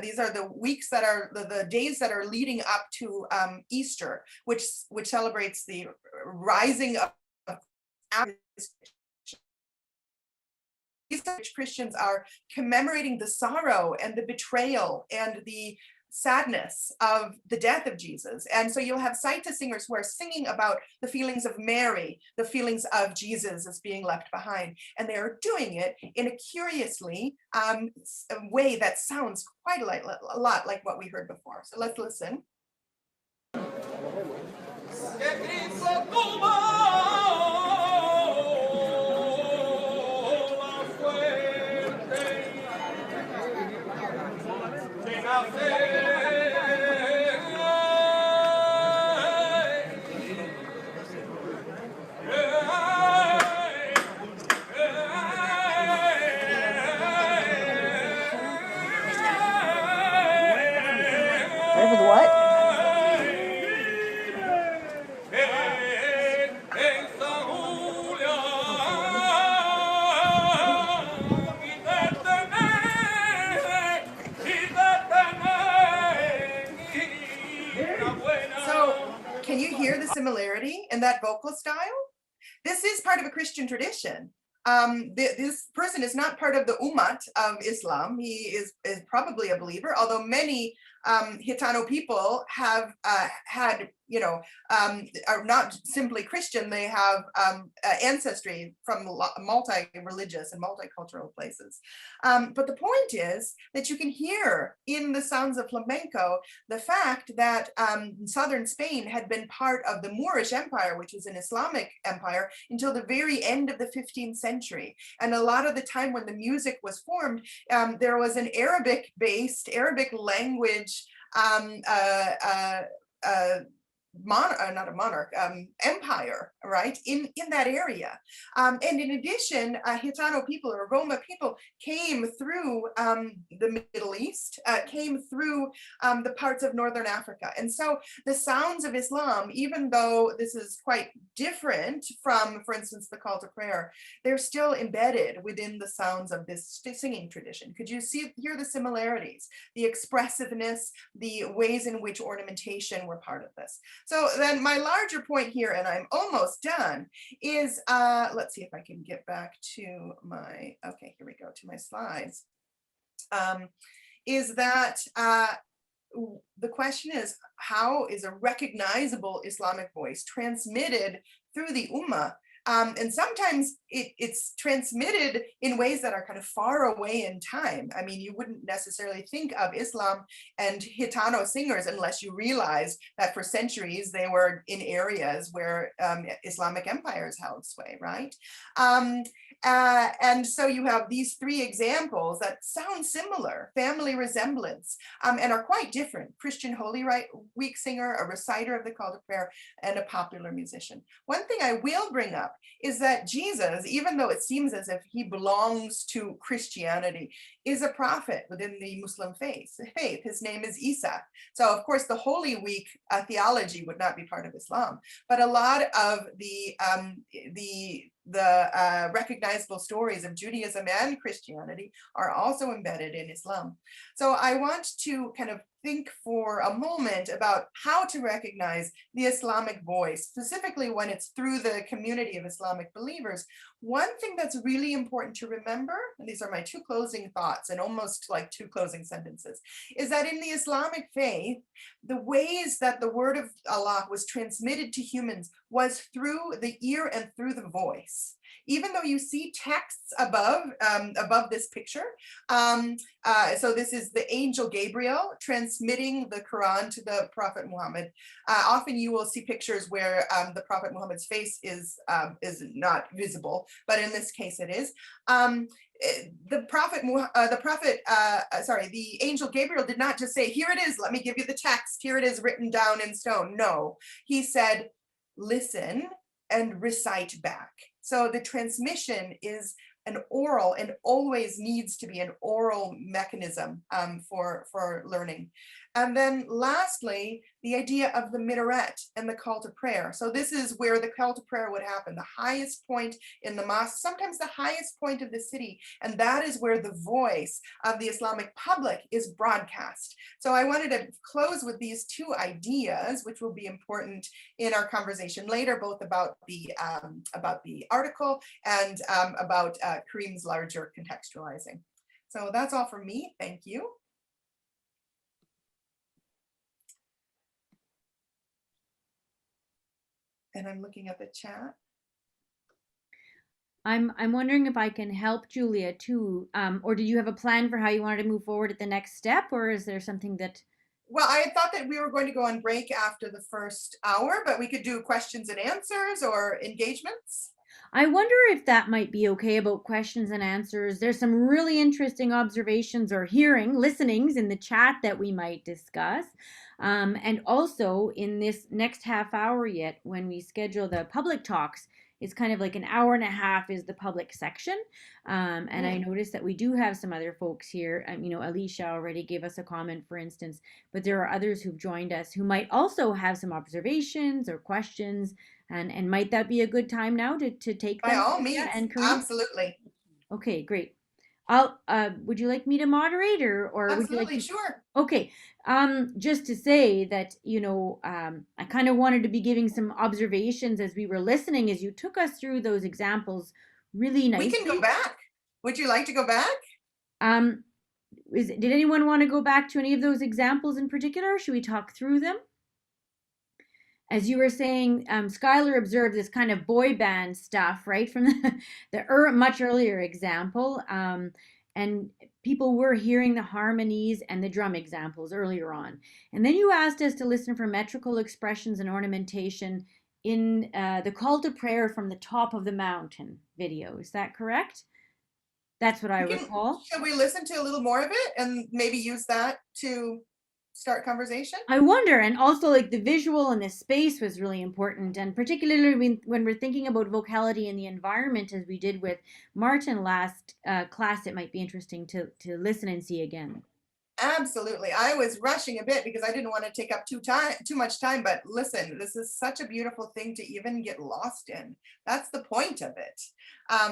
[SPEAKER 3] these are the weeks that are the days that are leading up to Easter, which celebrates the rising of which Christians are commemorating the sorrow and the betrayal and the sadness of the death of Jesus. And so you'll have saita singers who are singing about the feelings of Mary, the feelings of Jesus as being left behind. And they are doing it in a curiously way that sounds quite a lot like what we heard before. So let's listen. Can you hear the similarity in that vocal style? This is part of a Christian tradition. This person is not part of the Ummat of Islam. He is probably a believer, although many Gitano people have had, are not simply Christian. They have ancestry from multi-religious and multicultural places. But the point is that you can hear in the sounds of flamenco the fact that southern Spain had been part of the Moorish Empire, which was an Islamic empire, until the very end of the 15th century. And a lot of the time when the music was formed, there was an Arabic-based, Arabic language empire, right, in that area. And in addition, Gitano people or Roma people came through the Middle East, came through the parts of Northern Africa. And so the sounds of Islam, even though this is quite different from, for instance, the call to prayer, they're still embedded within the sounds of this singing tradition. Could you hear the similarities, the expressiveness, the ways in which ornamentation were part of this? So then my larger point here, and I'm almost done, is, let's see if I can get back to my, okay, here we go, to my slides, is that the question is, how is a recognizable Islamic voice transmitted through the Ummah? And sometimes it's transmitted in ways that are kind of far away in time. I mean, you wouldn't necessarily think of Islam and Gitano singers unless you realize that for centuries they were in areas where Islamic empires held sway, right? And so you have these three examples that sound similar, family resemblance, and are quite different. Christian Holy Week singer, a reciter of the call to prayer, and a popular musician. One thing I will bring up is that Jesus, even though it seems as if he belongs to Christianity, is a prophet within the Muslim faith. His name is Isa. So of course the Holy Week theology would not be part of Islam, but a lot of the the recognizable stories of Judaism and Christianity are also embedded in Islam. So I want to kind of think for a moment about how to recognize the Islamic voice, specifically when it's through the community of Islamic believers. One thing that's really important to remember, and these are my two closing thoughts and almost like two closing sentences, is that in the Islamic faith, the ways that the word of Allah was transmitted to humans was through the ear and through the voice. Even though you see texts above this picture, so this is the angel Gabriel transmitting the Quran to the Prophet Muhammad. Often you will see pictures where the Prophet Muhammad's face is not visible, but in this case it is. The angel Gabriel did not just say, here it is, let me give you the text, here it is written down in stone. No, he said, listen and recite back. So the transmission is an oral and always needs to be an oral mechanism for learning. And then lastly, the idea of the minaret and the call to prayer. So this is where the call to prayer would happen, the highest point in the mosque, sometimes the highest point of the city. And that is where the voice of the Islamic public is broadcast. So I wanted to close with these two ideas, which will be important in our conversation later, both about the article and about Karim's larger contextualizing. So that's all from me. Thank you. And I'm looking at the chat.
[SPEAKER 1] I'm wondering if I can help Julia too, or did you have a plan for how you wanted to move forward at the next step, or is there something that?
[SPEAKER 3] Well, I had thought that we were going to go on break after the first hour, but we could do questions and answers or engagements.
[SPEAKER 1] I wonder if that might be okay about questions and answers. There's some really interesting observations or listenings in the chat that we might discuss. And also in this next half hour yet, when we schedule the public talks, it's kind of like an hour and a half is the public section. And I noticed that we do have some other folks here. Alicia already gave us a comment, for instance, but there are others who've joined us who might also have some observations or questions. And might that be a good time now to take them?
[SPEAKER 3] By all means,
[SPEAKER 1] and Karim?
[SPEAKER 3] Absolutely.
[SPEAKER 1] Okay, great. Would you like me to moderate or
[SPEAKER 3] Absolutely,
[SPEAKER 1] would you like to?
[SPEAKER 3] sure.
[SPEAKER 1] Okay, just to say that, I kind of wanted to be giving some observations as we were listening, as you took us through those examples really nicely.
[SPEAKER 3] We can go back. Would you like to go back?
[SPEAKER 1] Did anyone want to go back to any of those examples in particular? Should we talk through them? As you were saying, Skylar observed this kind of boy band stuff, right, from the much earlier example. And people were hearing the harmonies and the drum examples earlier on. And then you asked us to listen for metrical expressions and ornamentation in the call to prayer from the top of the mountain video. Is that correct? That's what I recall.
[SPEAKER 3] Should we listen to a little more of it and maybe use that to start conversation?
[SPEAKER 1] I wonder, and also like the visual and the space was really important, and particularly when we're thinking about vocality in the environment, as we did with Martin last class, it might be interesting to listen and see again.
[SPEAKER 3] Absolutely. I was rushing a bit because I didn't want to take up too much time, but listen, this is such a beautiful thing to even get lost in. That's the point of it.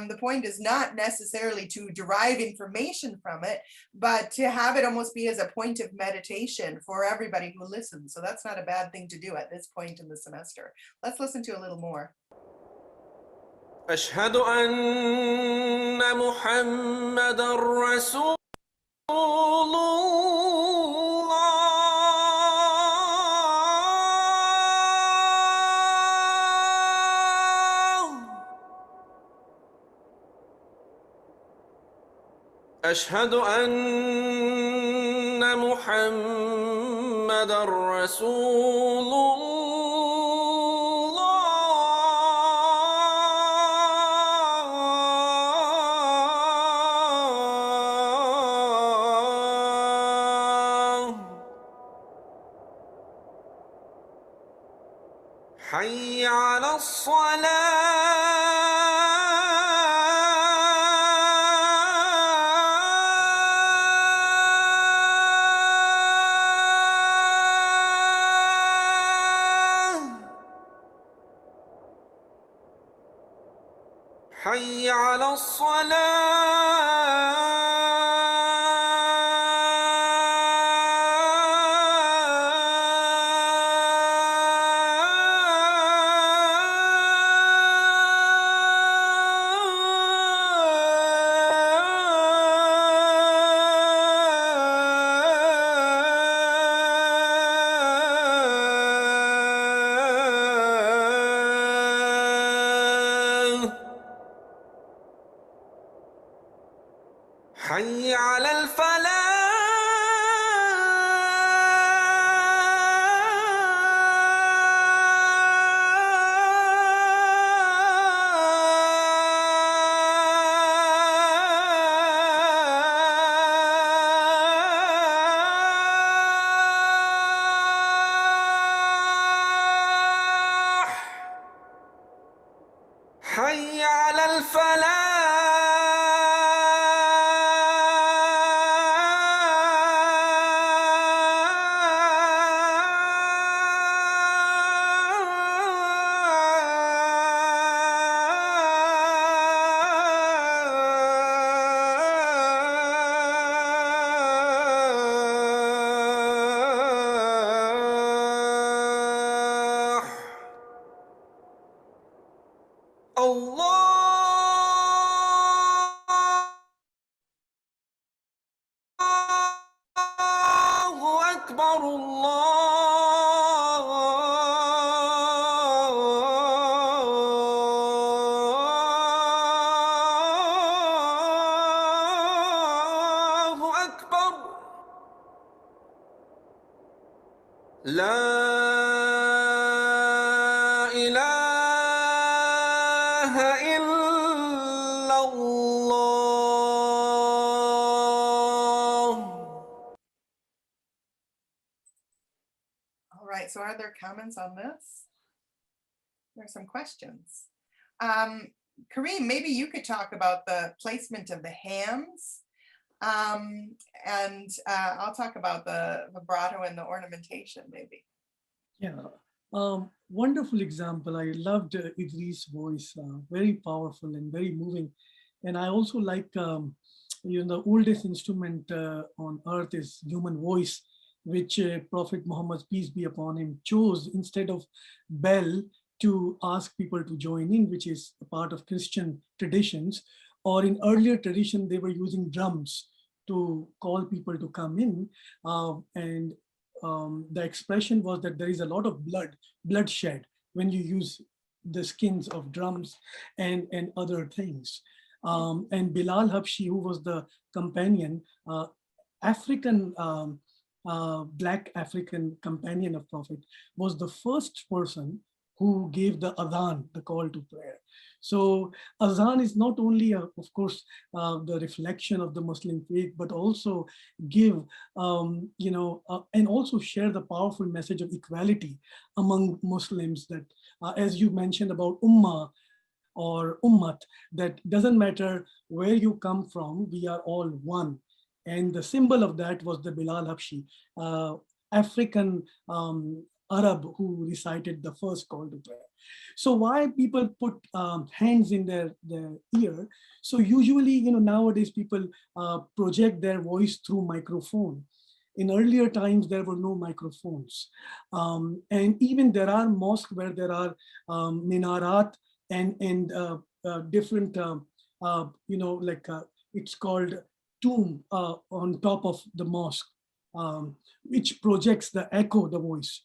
[SPEAKER 3] The point is not necessarily to derive information from it, but to have it almost be as a point of meditation for everybody who listens. So that's not a bad thing to do at this point in the semester. Let's listen to a little more.
[SPEAKER 6] أشهد أن محمد رسول أشهد أن محمد رسول الله حي على الصلاة حي على الصلاة حي على الفلاح حي على الفلاح الله أكبر الله أكبر لا إله إلا الله.
[SPEAKER 3] All right, so are there comments on this? There are some questions. Karim, maybe you could talk about the placement of the hands. And I'll talk about the vibrato and the ornamentation, maybe.
[SPEAKER 2] Yeah, wonderful example. I loved Idris' voice, very powerful and very moving. And I also like, the oldest instrument on earth is human voice, which Prophet Muhammad, peace be upon him, chose instead of bell to ask people to join in, which is a part of Christian traditions. Or in earlier tradition, they were using drums to call people to come in. The expression was that there is a lot of bloodshed when you use the skins of drums and other things. And Bilal Habshi, who was the companion, African, Black African companion of Prophet, was the first person who gave the adhan, the call to prayer. So azan is not only, of course, the reflection of the Muslim faith, but also give, and also share the powerful message of equality among Muslims that, as you mentioned about ummah or ummat, that doesn't matter where you come from, we are all one. And the symbol of that was the Bilal Habshi, African Arab who recited the first call to prayer. So why people put hands in their ear? So usually, nowadays people project their voice through microphone. In earlier times, there were no microphones. And even there are mosques where there are minarat and different, it's called tomb on top of the mosque, which projects the echo, the voice.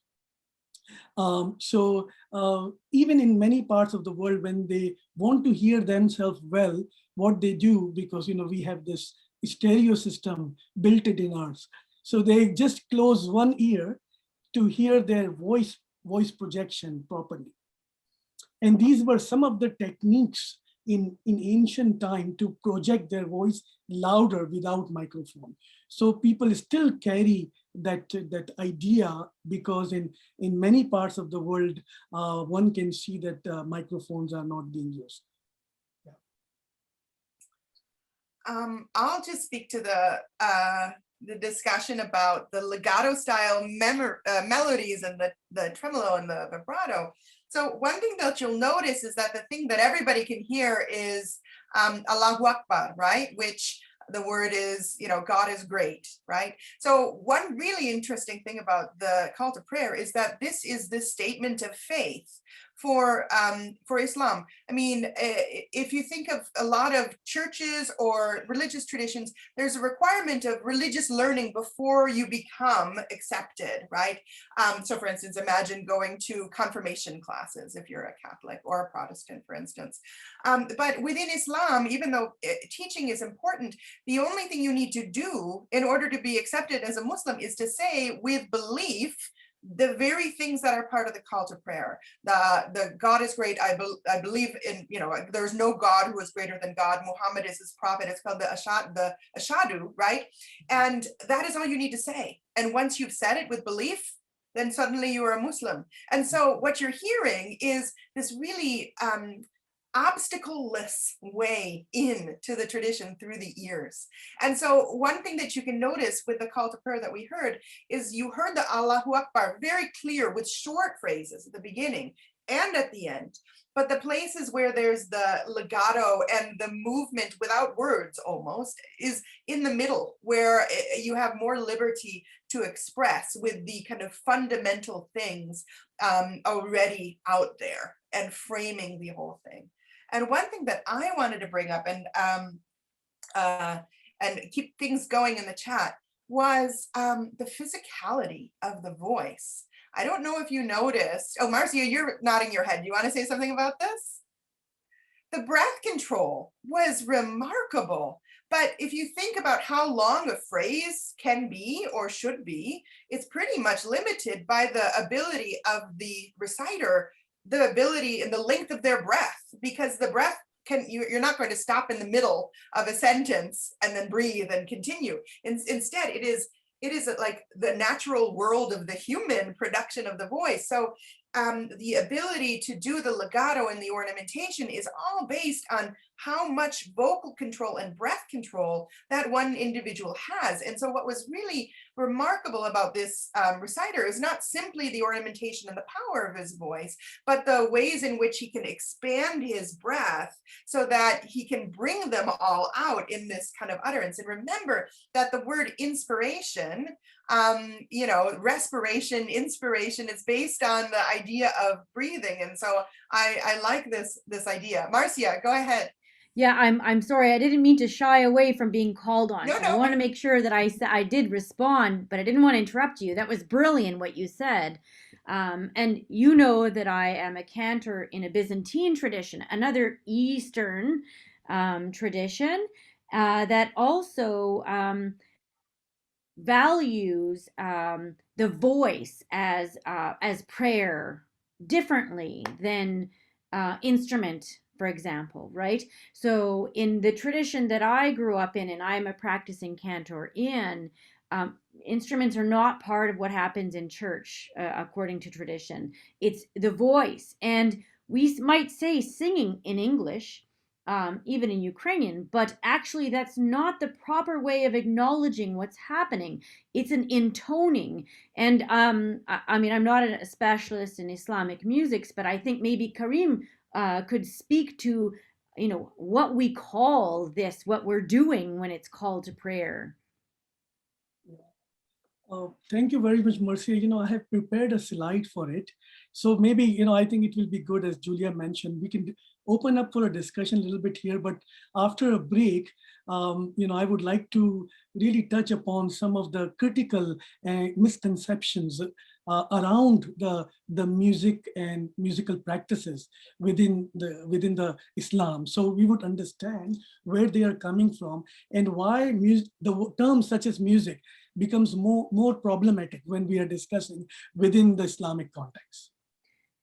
[SPEAKER 2] Even in many parts of the world, when they want to hear themselves well, what they do, because we have this stereo system built in ours, so they just close one ear to hear their voice projection properly. And these were some of the techniques in ancient time to project their voice louder without microphone. So people still carry that idea, because in many parts of the world, one can see that microphones are not being used.
[SPEAKER 3] Yeah. I'll just speak to the discussion about the legato style melodies and the tremolo and the vibrato. So one thing that you'll notice is that the thing that everybody can hear is Allahu Akbar, right? Which the word is, God is great, right? So one really interesting thing about the call to prayer is that this is the statement of faith for Islam. I mean, if you think of a lot of churches or religious traditions, there's a requirement of religious learning before you become accepted, right? So for instance, imagine going to confirmation classes if you're a Catholic or a Protestant, for instance. But within Islam, even though teaching is important, the only thing you need to do in order to be accepted as a Muslim is to say with belief the very things that are part of the call to prayer. The God is great. I believe in, there's no God who is greater than God. Muhammad is his prophet. It's called the ashadu, right? And that is all you need to say. And once you've said it with belief, then suddenly you are a Muslim. And so what you're hearing is this really obstacle-less way into the tradition through the ears. And so one thing that you can notice with the call to prayer that we heard is you heard the Allahu Akbar very clear with short phrases at the beginning and at the end. But the places where there's the legato and the movement without words almost is in the middle, where you have more liberty to express with the kind of fundamental things already out there and framing the whole thing. And one thing that I wanted to bring up and keep things going in the chat was the physicality of the voice. I don't know if you noticed. Oh, Marcia, you're nodding your head. Do you want to say something about this? The breath control was remarkable. But if you think about how long a phrase can be or should be, it's pretty much limited by the ability of the reciter, the ability and the length of their breath, because the breath you're not going to stop in the middle of a sentence and then breathe and continue. Instead, it is like the natural world of the human production of the voice. So the ability to do the legato and the ornamentation is all based on how much vocal control and breath control that one individual has. And so what was really remarkable about this reciter is not simply the ornamentation and the power of his voice, but the ways in which he can expand his breath so that he can bring them all out in this kind of utterance. And remember that the word inspiration, respiration, inspiration is based on the idea of breathing. And so I like this idea. Marcia, go ahead.
[SPEAKER 1] Yeah, I'm sorry. I didn't mean to shy away from being called on.
[SPEAKER 3] No,
[SPEAKER 1] So
[SPEAKER 3] no.
[SPEAKER 1] I want to make sure that I did respond, but I didn't want to interrupt you. That was brilliant what you said. And you know that I am a cantor in a Byzantine tradition, another Eastern tradition that also values the voice as prayer differently than instrument, for example, right? So in the tradition that I grew up in, and I'm a practicing cantor in, instruments are not part of what happens in church, according to tradition. It's the voice. And we might say singing in English, even in Ukrainian, but actually that's not the proper way of acknowledging what's happening. It's an intoning. And I mean, I'm not a specialist in Islamic musics, but I think maybe Karim could speak to, what we call this, what we're doing when it's called to prayer.
[SPEAKER 2] Thank you very much, Marcia. I have prepared a slide for it. So maybe, I think it will be good, as Julia mentioned, we can open up for a discussion a little bit here, but after a break, I would like to really touch upon some of the critical misconceptions around the music and musical practices within the Islam. So we would understand where they are coming from and why the terms such as music becomes more problematic when we are discussing within the Islamic context.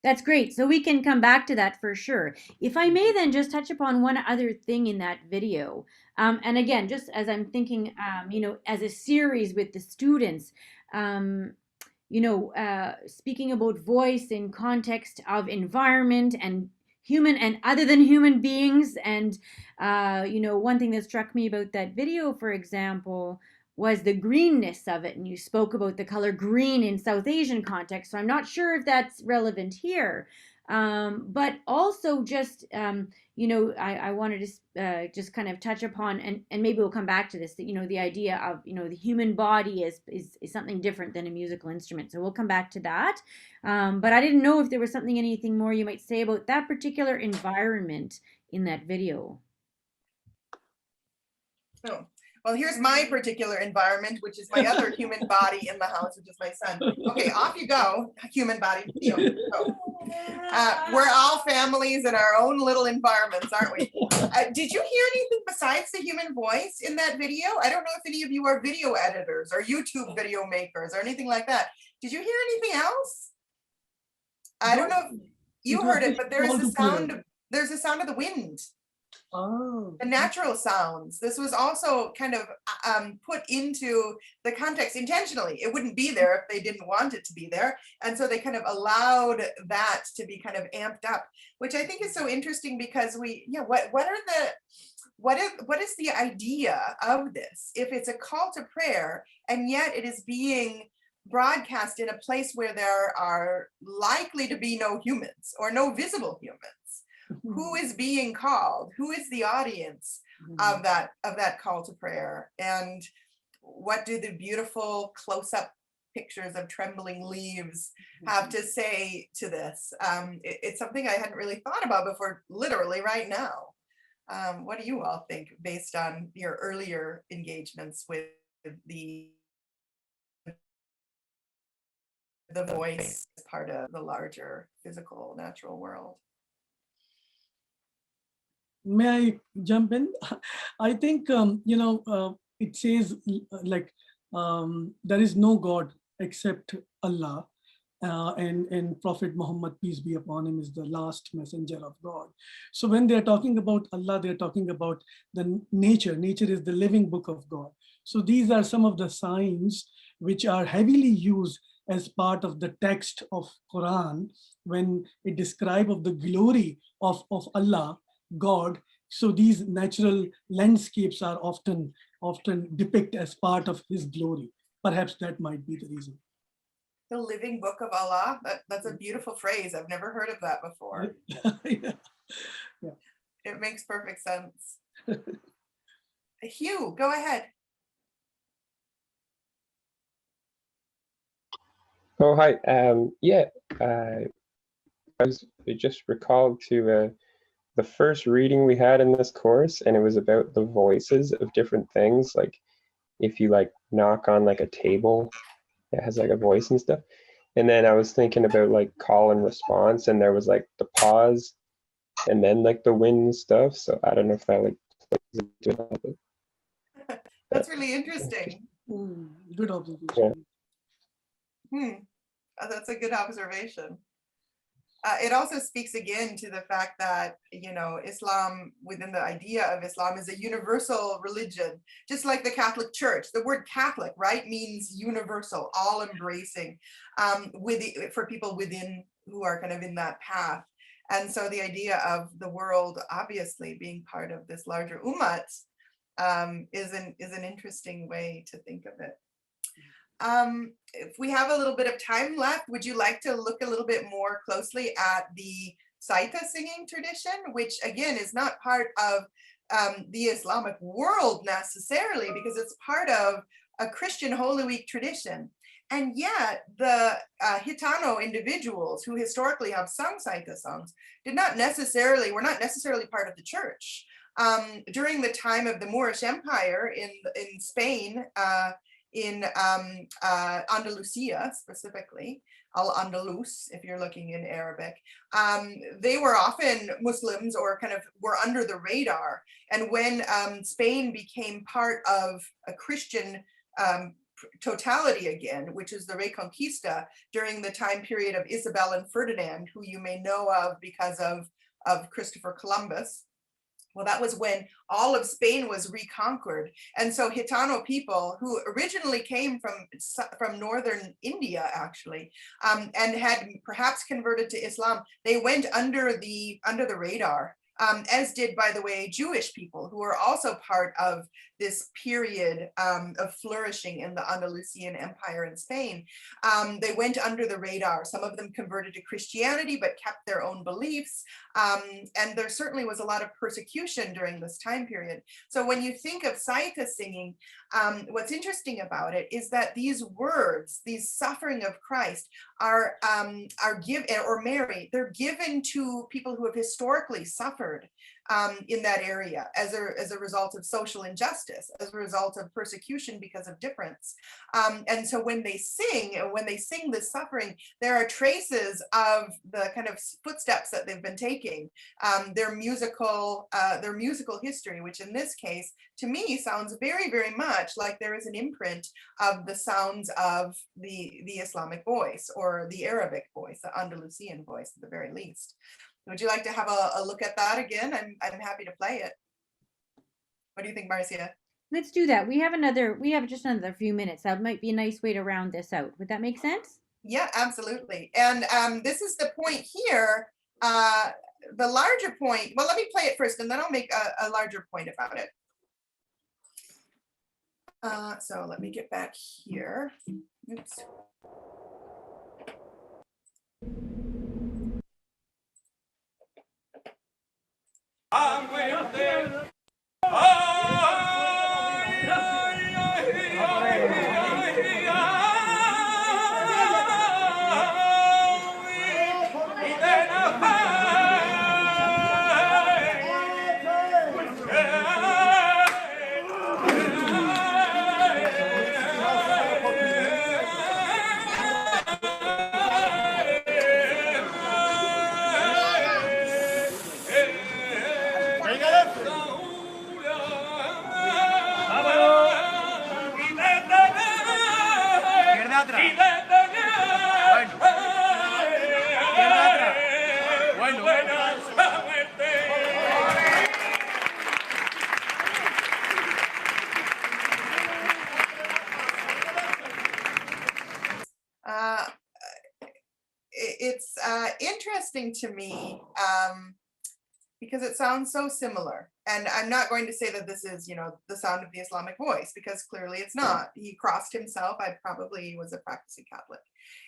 [SPEAKER 1] That's great. So we can come back to that for sure. If I may then just touch upon one other thing in that video. And again, just as I'm thinking, as a series with the students, speaking about voice in context of environment and human and other than human beings. And, one thing that struck me about that video, for example, was the greenness of it. And you spoke about the color green in South Asian context. So I'm not sure if that's relevant here. but also just, I wanted to just kind of touch upon, and maybe we'll come back to this, that, the idea of, the human body is something different than a musical instrument. So we'll come back to that. But I didn't know if there was anything more you might say about that particular environment in that video.
[SPEAKER 3] Oh, well, here's my particular environment, which is my other human body in the house, which is my son. Okay, off you go, human body. We're all families in our own little environments, aren't we? Did you hear anything besides the human voice in that video? I don't know if any of you are video editors or YouTube video makers or anything like that. Did you hear anything else? I don't know if you heard it, but there's a sound. There's a sound of the wind.
[SPEAKER 2] Oh.
[SPEAKER 3] The natural sounds. This was also kind of put into the context intentionally. It wouldn't be there if they didn't want it to be there. And so they kind of allowed that to be kind of amped up, which I think is so interesting because what is the idea of this? If it's a call to prayer and yet it is being broadcast in a place where there are likely to be no humans or no visible humans. Who is being called? Who is the audience of that call to prayer? And what do the beautiful close-up pictures of trembling leaves have to say to this? It's something I hadn't really thought about before, literally right now. What do you all think based on your earlier engagements with the voice as part of the larger physical natural world?
[SPEAKER 2] May I jump in? I think, it says like, there is no God except Allah. And Prophet Muhammad, peace be upon him, is the last messenger of God. So when they're talking about Allah, they're talking about the nature. Nature is the living book of God. So these are some of the signs which are heavily used as part of the text of Quran when it describes of the glory of Allah, God. So these natural landscapes are often depicted as part of his glory. Perhaps that might be the reason.
[SPEAKER 3] The living book of Allah. That's a beautiful phrase. I've never heard of that before.
[SPEAKER 2] Yeah.
[SPEAKER 3] It makes perfect sense. Hugh, go ahead.
[SPEAKER 7] Oh, hi. I just recalled to the first reading we had in this course, and it was about the voices of different things. Like if you like knock on like a table, it has like a voice and stuff. And then I was thinking about like call and response, and there was like the pause and then like the wind and stuff. So I don't know if that like plays into it.
[SPEAKER 3] That's really interesting.
[SPEAKER 2] Good observation.
[SPEAKER 3] Yeah. That's a good observation. It also speaks again to the fact that, Islam, within the idea of Islam, is a universal religion, just like the Catholic Church. The word Catholic, right, means universal, all embracing, for people within who are kind of in that path. And so the idea of the world obviously being part of this larger ummat is an interesting way to think of it. If we have a little bit of time left, would you like to look a little bit more closely at the Saita singing tradition, which again is not part of the Islamic world necessarily, because it's part of a Christian Holy Week tradition. And yet the Gitano individuals who historically have sung Saita songs were not necessarily part of the church. During the time of the Moorish Empire in Spain, in Andalusia specifically, Al-Andalus, if you're looking in Arabic, they were often Muslims or kind of were under the radar. And when Spain became part of a Christian totality again, which is the Reconquista during the time period of Isabel and Ferdinand, who you may know of because of Christopher Columbus. Well, that was when all of Spain was reconquered. And so Gitano people who originally came from northern India, actually, and had perhaps converted to Islam, they went under the radar as did, by the way, Jewish people who are also part of this period of flourishing in the Andalusian Empire in Spain. They went under the radar. Some of them converted to Christianity, but kept their own beliefs. And there certainly was a lot of persecution during this time period. So when you think of Saita singing, what's interesting about it is that these words, these suffering of Christ, are given, or Mary, they're given to people who have historically suffered in that area as a result of social injustice, as a result of persecution because of difference. And so when they sing this suffering, there are traces of the kind of footsteps that they've been taking, their musical history, which in this case, to me, sounds very, very much like there is an imprint of the sounds of the Islamic voice, or the Arabic voice, the Andalusian voice at the very least. Would you like to have a look at that again? I'm happy to play it. What do you think, Marcia?
[SPEAKER 1] Let's do that. We have just another few minutes. That might be a nice way to round this out. Would that make sense?
[SPEAKER 3] Yeah, absolutely. And this is the point here. The larger point, well, let me play it first and then I'll make a larger point about it. So let me get back here. Oops.
[SPEAKER 6] I'm with them.
[SPEAKER 3] It's interesting to me because it sounds so similar. And I'm not going to say that this is, the sound of the Islamic voice, because clearly it's not. He crossed himself. I probably was a practicing Catholic.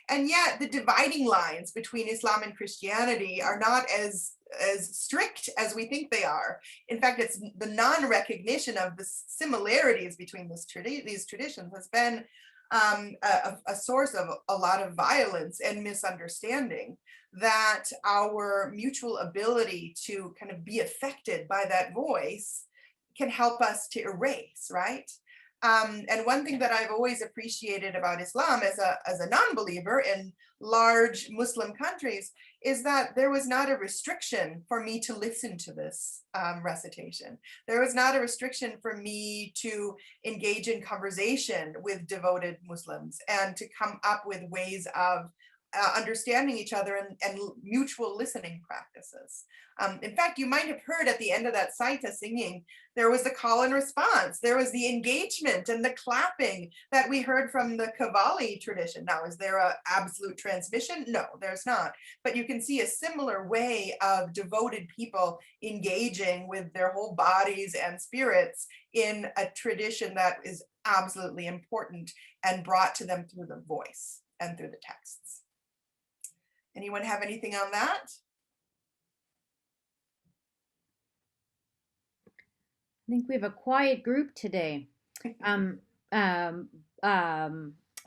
[SPEAKER 3] And yet the dividing lines between Islam and Christianity are not as strict as we think they are. In fact, it's the non-recognition of the similarities between these traditions has been a source of a lot of violence and misunderstanding that our mutual ability to kind of be affected by that voice can help us to erase, right? And one thing that I've always appreciated about Islam as a non-believer in large Muslim countries is that there was not a restriction for me to listen to this recitation. There was not a restriction for me to engage in conversation with devoted Muslims and to come up with ways of understanding each other and mutual listening practices. In fact, you might have heard at the end of that Saita singing, there was the call and response, there was the engagement and the clapping that we heard from the Qawwali tradition. Now, is there an absolute transmission? No, there's not. But you can see a similar way of devoted people engaging with their whole bodies and spirits in a tradition that is absolutely important and brought to them through the voice and through the texts. Anyone have anything on that?
[SPEAKER 1] I think we have a quiet group today. I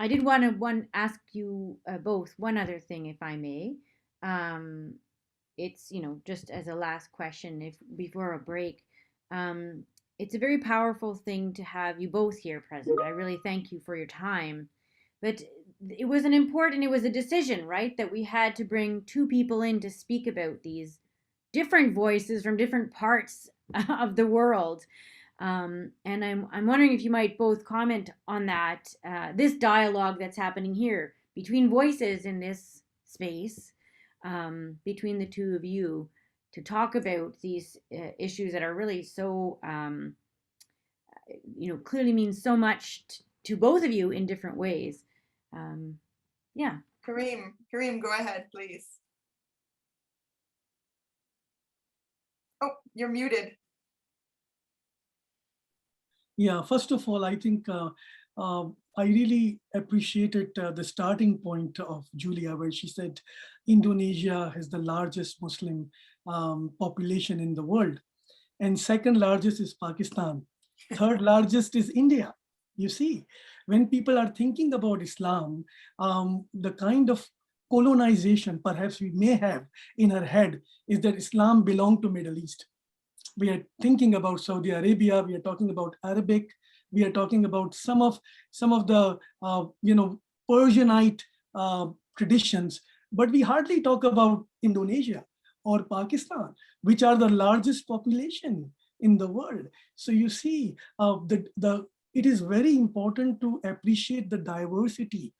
[SPEAKER 1] did want to ask you both one other thing, if I may. It's just as a last question, before a break. It's a very powerful thing to have you both here present. I really thank you for your time. But it was a decision, right? That we had to bring two people in to speak about these different voices from different parts of the world. And I'm wondering if you might both comment on that, this dialogue that's happening here between voices in this space, between the two of you, to talk about these issues that are really so, clearly mean so much to both of you in different ways. Yeah.
[SPEAKER 3] Karim, go ahead, please. Oh, You're muted.
[SPEAKER 2] Yeah, first of all, I think I really appreciated the starting point of Julia, where she said Indonesia has the largest Muslim population in the world. And second largest is Pakistan. Third largest is India. You see, when people are thinking about Islam, the kind of colonization perhaps we may have in our head is that Islam belonged to Middle East. We are thinking about Saudi Arabia, we are talking about Arabic, we are talking about some of the Persianite traditions, but we hardly talk about Indonesia or Pakistan, which are the largest population in the world. So you see, it is very important to appreciate the diversity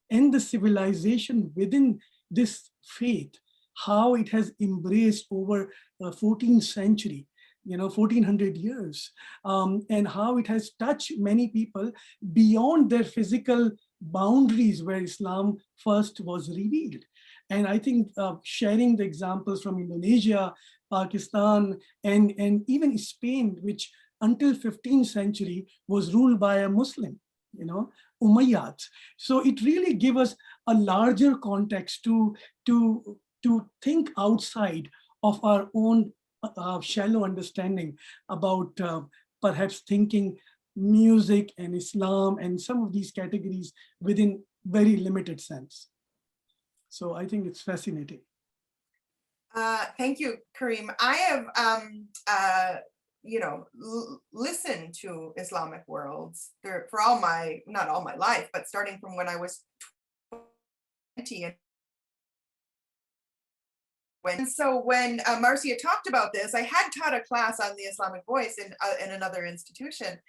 [SPEAKER 2] and the civilization within this faith, how it has embraced over 14th century, 1400 years, and how it has touched many people beyond their physical boundaries where Islam first was revealed. And I think sharing the examples from Indonesia, Pakistan, and even Spain, which until 15th century was ruled by a Muslim, Umayyads. So it really gives us a larger context to think outside of our own shallow understanding about perhaps thinking music and Islam and some of these categories within very limited sense. So I think it's fascinating.
[SPEAKER 3] Thank you, Karim. I have, listened to Islamic Worlds for not all my life, but starting from when I was 20. So when Marcia talked about this, I had taught a class on the Islamic voice in another institution.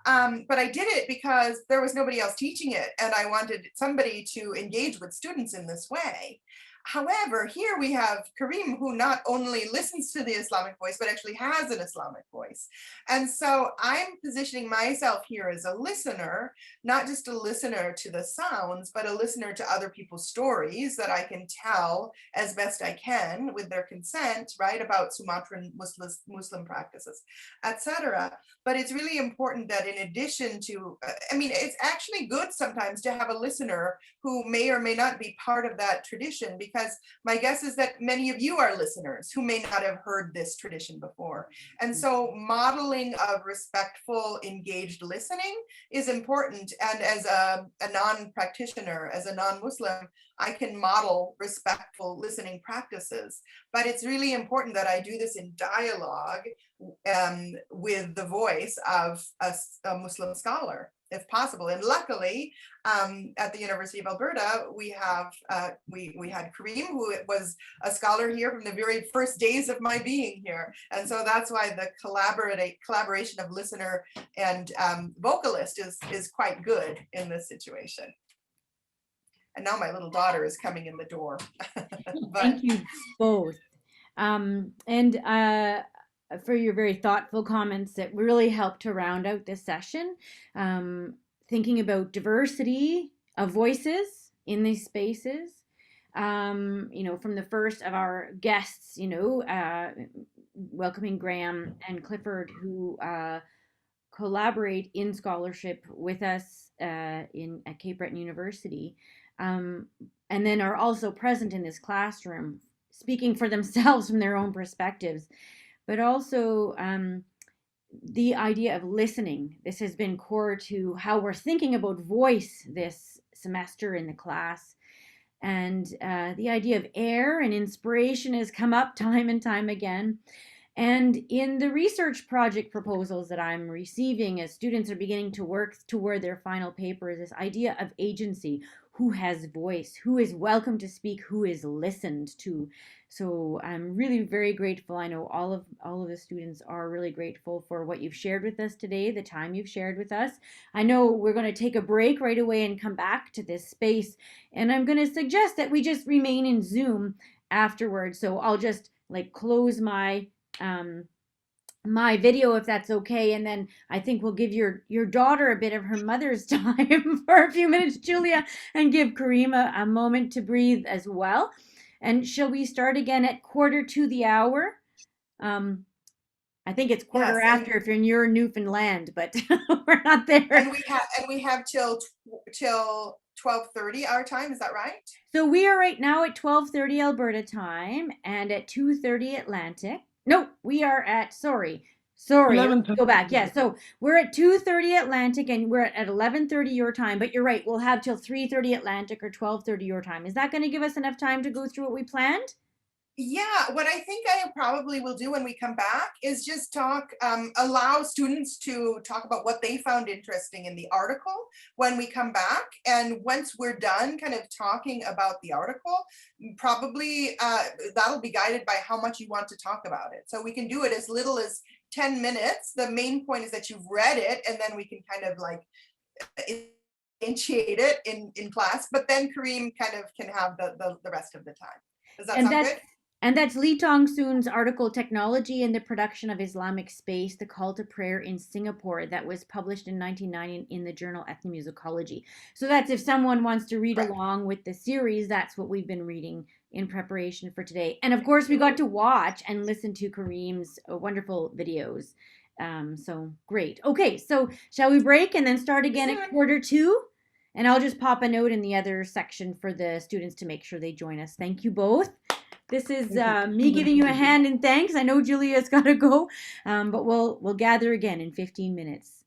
[SPEAKER 3] But I did it because there was nobody else teaching it, and I wanted somebody to engage with students in this way. However, here we have Karim, who not only listens to the Islamic voice, but actually has an Islamic voice. And so I'm positioning myself here as a listener, not just a listener to the sounds, but a listener to other people's stories that I can tell as best I can with their consent, right, about Sumatran Muslim practices, etc. But it's really important that in addition to, it's actually good sometimes to have a listener who may or may not be part of that tradition, because my guess is that many of you are listeners who may not have heard this tradition before. And so modeling of respectful, engaged listening is important. And as a non-practitioner, as a non-Muslim, I can model respectful listening practices. But it's really important that I do this in dialogue with the voice of a Muslim scholar, if possible. And luckily, at the University of Alberta, we have we had Karim, who was a scholar here from the very first days of my being here. And so that's why the collaboration of listener and vocalist is quite good in this situation. And now my little daughter is coming in the door.
[SPEAKER 1] Thank you both. And for your very thoughtful comments that really helped to round out this session. Thinking about diversity of voices in these spaces. From the first of our guests, welcoming Graham and Clifford, who collaborate in scholarship with us at Cape Breton University, and then are also present in this classroom, speaking for themselves from their own perspectives, but also the idea of listening. This has been core to how we're thinking about voice this semester in the class. And the idea of air and inspiration has come up time and time again. And in the research project proposals that I'm receiving as students are beginning to work toward their final papers, this idea of agency, who has voice, who is welcome to speak, who is listened to. So I'm really very grateful. I know all of the students are really grateful for what you've shared with us today, the time you've shared with us. I know we're going to take a break right away and come back to this space. And I'm going to suggest that we just remain in Zoom afterwards. So I'll just close my my video, if that's okay, and then I think we'll give your daughter a bit of her mother's time for a few minutes, Julia, and give Karim a moment to breathe as well. And shall we start again at 1:45? I think it's quarter
[SPEAKER 3] Yes, and-
[SPEAKER 1] after if you're in Newfoundland, but we're not there.
[SPEAKER 3] And we have till 12:30 our time. Is that right?
[SPEAKER 1] So we are right now at 12:30 Alberta time and at 2:30 Atlantic. No, we are at, sorry, let's go back. Yeah, so we're at 2:30 Atlantic and we're at 11:30 your time, but you're right, we'll have till 3:30 Atlantic or 12:30 your time. Is that going to give us enough time to go through what we planned?
[SPEAKER 3] Yeah, what I think I probably will do when we come back is just talk, allow students to talk about what they found interesting in the article when we come back. And once we're done kind of talking about the article, probably that'll be guided by how much you want to talk about it. So we can do it as little as 10 minutes. The main point is that you've read it, and then we can kind of like initiate it in class, but then Karim kind of can have the rest of the time. Does that sound good?
[SPEAKER 1] And that's Lee Tong Soon's article, Technology in the Production of Islamic Space, The Call to Prayer in Singapore, that was published in 1990 in the journal Ethnomusicology. So that's if someone wants to read along with the series, that's what we've been reading in preparation for today. And of course, we got to watch and listen to Karim's wonderful videos. So great. Okay, so shall we break and then start again at 1:45? And I'll just pop a note in the other section for the students to make sure they join us. Thank you both. This is me giving you a hand in thanks. I know Julia's got to go, but we'll gather again in 15 minutes.